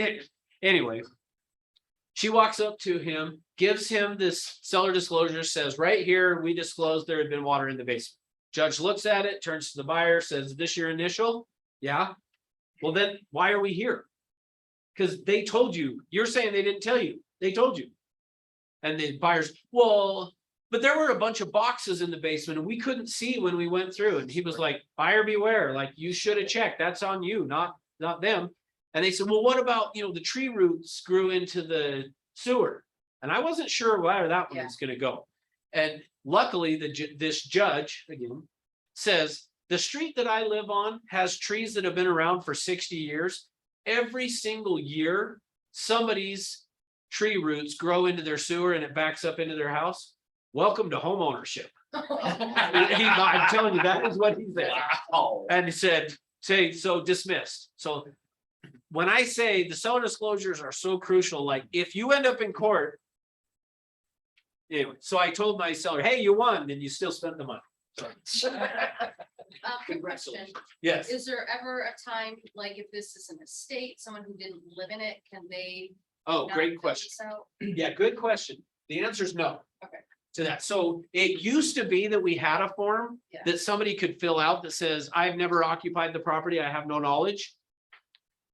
anyway, she walks up to him, gives him this seller disclosure, says right here, we disclosed there had been water in the basement. Judge looks at it, turns to the buyer, says, is this your initial? Yeah. Well, then why are we here? Because they told you, you're saying they didn't tell you, they told you. And the buyers, well, but there were a bunch of boxes in the basement and we couldn't see when we went through. And he was like, buyer beware, like you should have checked. That's on you, not them. And they said, well, what about, the tree roots grew into the sewer? And I wasn't sure where that one was going to go. And luckily, this judge, again, says, the street that I live on has trees that have been around for 60 years. Every single year, somebody's tree roots grow into their sewer and it backs up into their house. Welcome to home ownership. I'm telling you, that is what he said. Wow. And he said, so dismissed. So when I say the seller disclosures are so crucial, like if you end up in court, anyway, so I told my seller, hey, you won, and you still spent the money. So, Quick question, yes. is there ever a time, like if this is an estate, someone who didn't live in it, can they? Oh, not great fill question. this out? Yeah, good question. The answer is no. Okay. To that. So it used to be that we had a form Yeah. that somebody could fill out that says, I've never occupied the property. I have no knowledge.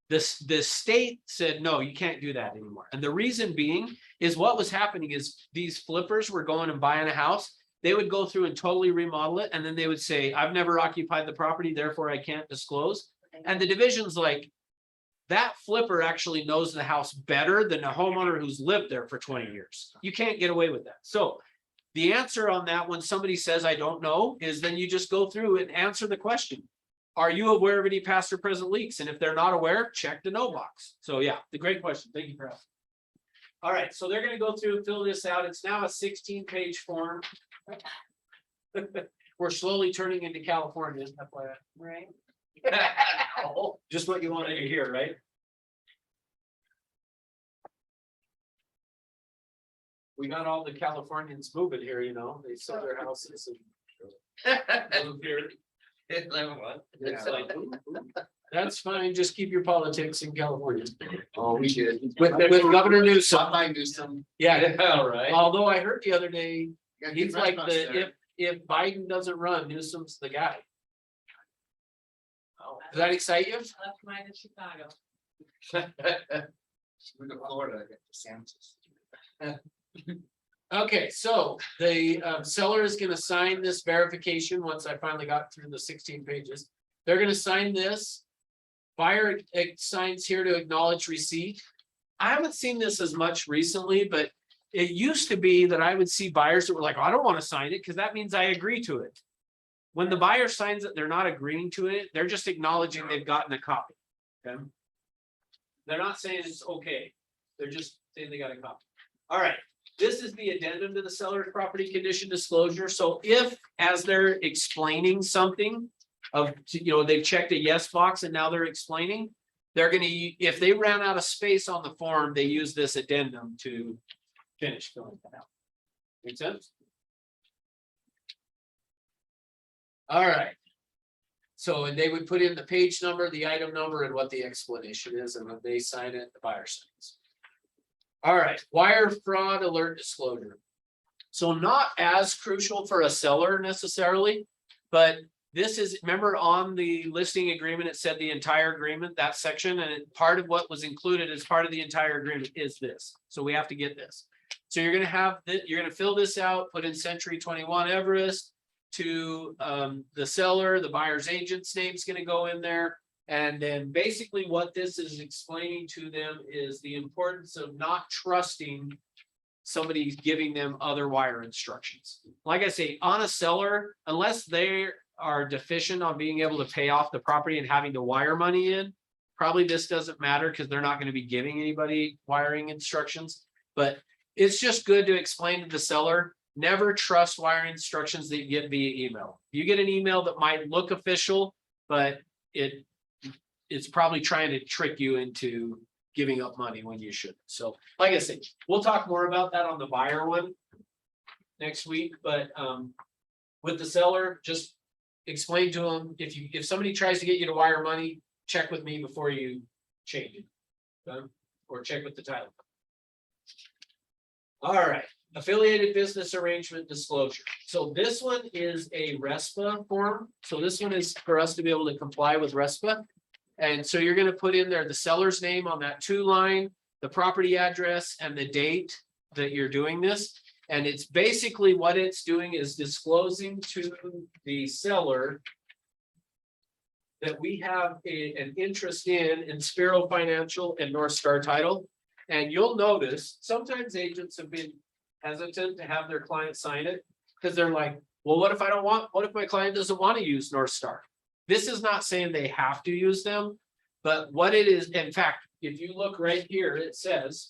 The state said, no, you can't do that anymore. And the reason being is what was happening is these flippers were going and buying a house. They would go through and totally remodel it. And then they would say, I've never occupied the property, therefore I can't disclose. And the division's like, that flipper actually knows the house better than a homeowner who's lived there for 20 years. You can't get away with that. So the answer on that, when somebody says, I don't know, is then you just go through and answer the question. Are you aware of any past or present leaks? And if they're not aware, check the no box. So yeah, the great question. Thank you for asking. All right, so they're going to go through and fill this out. It's now a 16-page form. We're slowly turning into California. FYI. Right. Just what you wanted to hear, right? We got all the Californians moving here, they sell their houses and move here. It's like, ooh, that's fine. Just keep your politics in California. Oh, we did. With Governor Newsom. Somebody knew some. Yeah. All right. Although I heard the other day, Yeah, he's like restaurants there. if Biden doesn't run, Newsom's the guy. Does that excite you? Left mine in Chicago. We go to Florida, I get DeSantis. Okay, so the seller is gonna sign this verification once I finally got through the 16 pages. They're gonna sign this. Buyer signs here to acknowledge receipt. I haven't seen this as much recently, but it used to be that I would see buyers that were like, I don't want to sign it because that means I agree to it. When the buyer signs it, they're not agreeing to it, they're just acknowledging they've gotten a copy. Okay. They're not saying it's okay, they're just saying they got a copy. All right, this is the addendum to the seller's property condition disclosure. So if, as they're explaining something of, they've checked a yes box and now they're explaining, they're gonna, if they ran out of space on the form, they use this addendum to finish filling that out. Make sense? All right. So, and they would put in the page number, the item number, and what the explanation is, and when they sign it, the buyer signs. All right, wire fraud alert disclosure. So not as crucial for a seller necessarily, but this is, remember on the listing agreement, it said the entire agreement, that section, and part of what was included as part of the entire agreement is this. So we have to get this. So you're gonna have, you're gonna fill this out, put in Century 21 Everest to the seller, the buyer's agent's name's gonna go in there. And then basically what this is explaining to them is the importance of not trusting somebody giving them other wire instructions. Like I say, on a seller, unless they are deficient on being able to pay off the property and having to wire money in, probably this doesn't matter because they're not going to be giving anybody wiring instructions. But it's just good to explain to the seller, never trust wiring instructions that you get via email. You get an email that might look official, but it's probably trying to trick you into giving up money when you shouldn't. So like I said, we'll talk more about that on the buyer one next week, but with the seller, just explain to them, if somebody tries to get you to wire money, check with me before you change it. Or check with the title. All right, affiliated business arrangement disclosure. So this one is a RESPA form. So this one is for us to be able to comply with RESPA. And so you're gonna put in there the seller's name on that 2-line, the property address and the date that you're doing this. And it's basically what it's doing is disclosing to the seller that we have an interest in Spiro Financial and North Star Title. And you'll notice sometimes agents have been hesitant to have their client sign it because they're like, well, what if my client doesn't want to use North Star? This is not saying they have to use them, but what it is, in fact, if you look right here, it says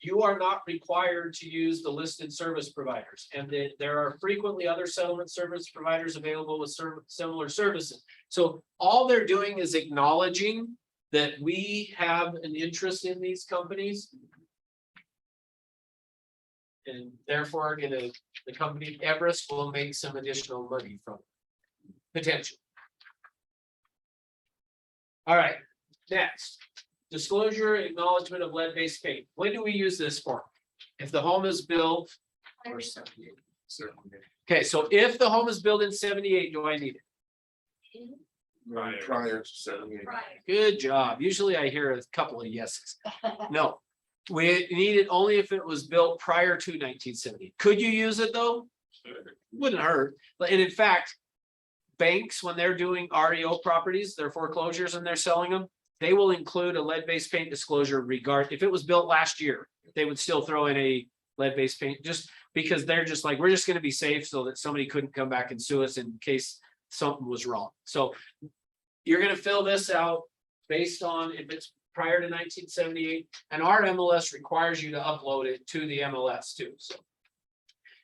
you are not required to use the listed service providers, and there are frequently other settlement service providers available with similar services. So all they're doing is acknowledging that we have an interest in these companies. And therefore, the company Everest will make some additional money from it. Potential. All right, next. Disclosure acknowledgement of lead-based paint. When do we use this for? If the home is built. Or 78, certainly. Okay, so if the home is built in 78, do I need it? Prior to 78. Good job. Usually I hear a couple of yeses. No, we need it only if it was built prior to 1970. Could you use it though? Wouldn't hurt. And in fact, banks, when they're doing REO properties, their foreclosures and they're selling them, they will include a lead-based paint disclosure if it was built last year, they would still throw in a lead-based paint just because they're just like, we're just going to be safe so that somebody couldn't come back and sue us in case something was wrong. So you're going to fill this out based on if it's prior to 1978, and our MLS requires you to upload it to the MLS too.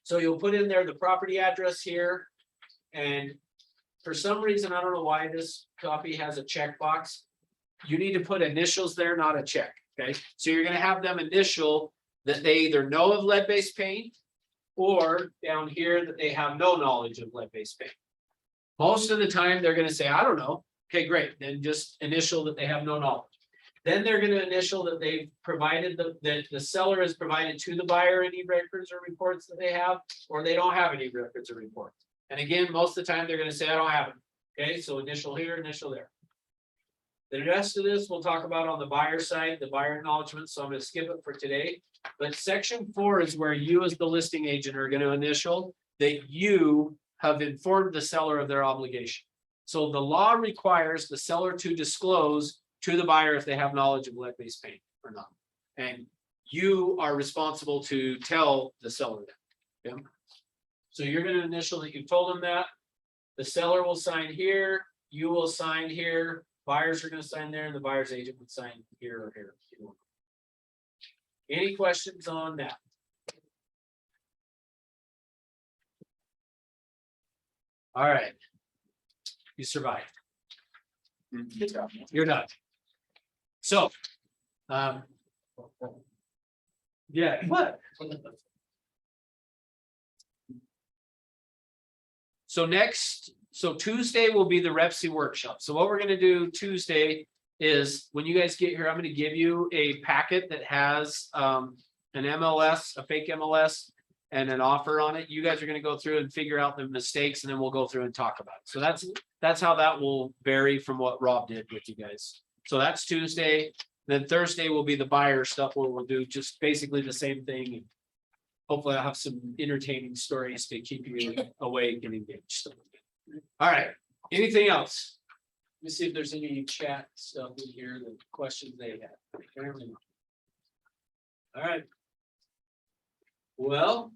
So you'll put in there the property address here, and for some reason, I don't know why this copy has a checkbox. You need to put initials there, not a check, okay? So you're gonna have them initial that they either know of lead-based paint or down here that they have no knowledge of lead-based paint. Most of the time, they're gonna say, I don't know. Okay, great, then just initial that they have no knowledge. Then they're gonna initial that they've provided, that the seller has provided to the buyer any records or reports that they have, or they don't have any records or reports. And again, most of the time, they're gonna say, I don't have it. Okay, so initial here, initial there. The rest of this we'll talk about on the buyer side, the buyer acknowledgement, so I'm gonna skip it for today. But section 4 is where you as the listing agent are gonna initial that you have informed the seller of their obligation. So the law requires the seller to disclose to the buyer if they have knowledge of lead-based paint or not. And you are responsible to tell the seller that. Okay? So you're gonna initial that you've told them that. The seller will sign here, you will sign here, buyers are gonna sign there, and the buyer's agent would sign here or here. if you want. Any questions on that? All right. You survived. Good job. You're done. So. Yeah, what? So next, so Tuesday will be the Repsy workshop. So what we're gonna do Tuesday is when you guys get here, I'm gonna give you a packet that has an MLS, a fake MLS. And an offer on it. You guys are gonna go through and figure out the mistakes and then we'll go through and talk about it. So that's how that will vary from what Rob did with you guys. So that's Tuesday. Then Thursday will be the buyer stuff where we'll do just basically the same thing. Hopefully I'll have some entertaining stories to keep you awake and engaged. All right, anything else? Let me see if there's any chat stuff in here, the questions they had. All right. Well,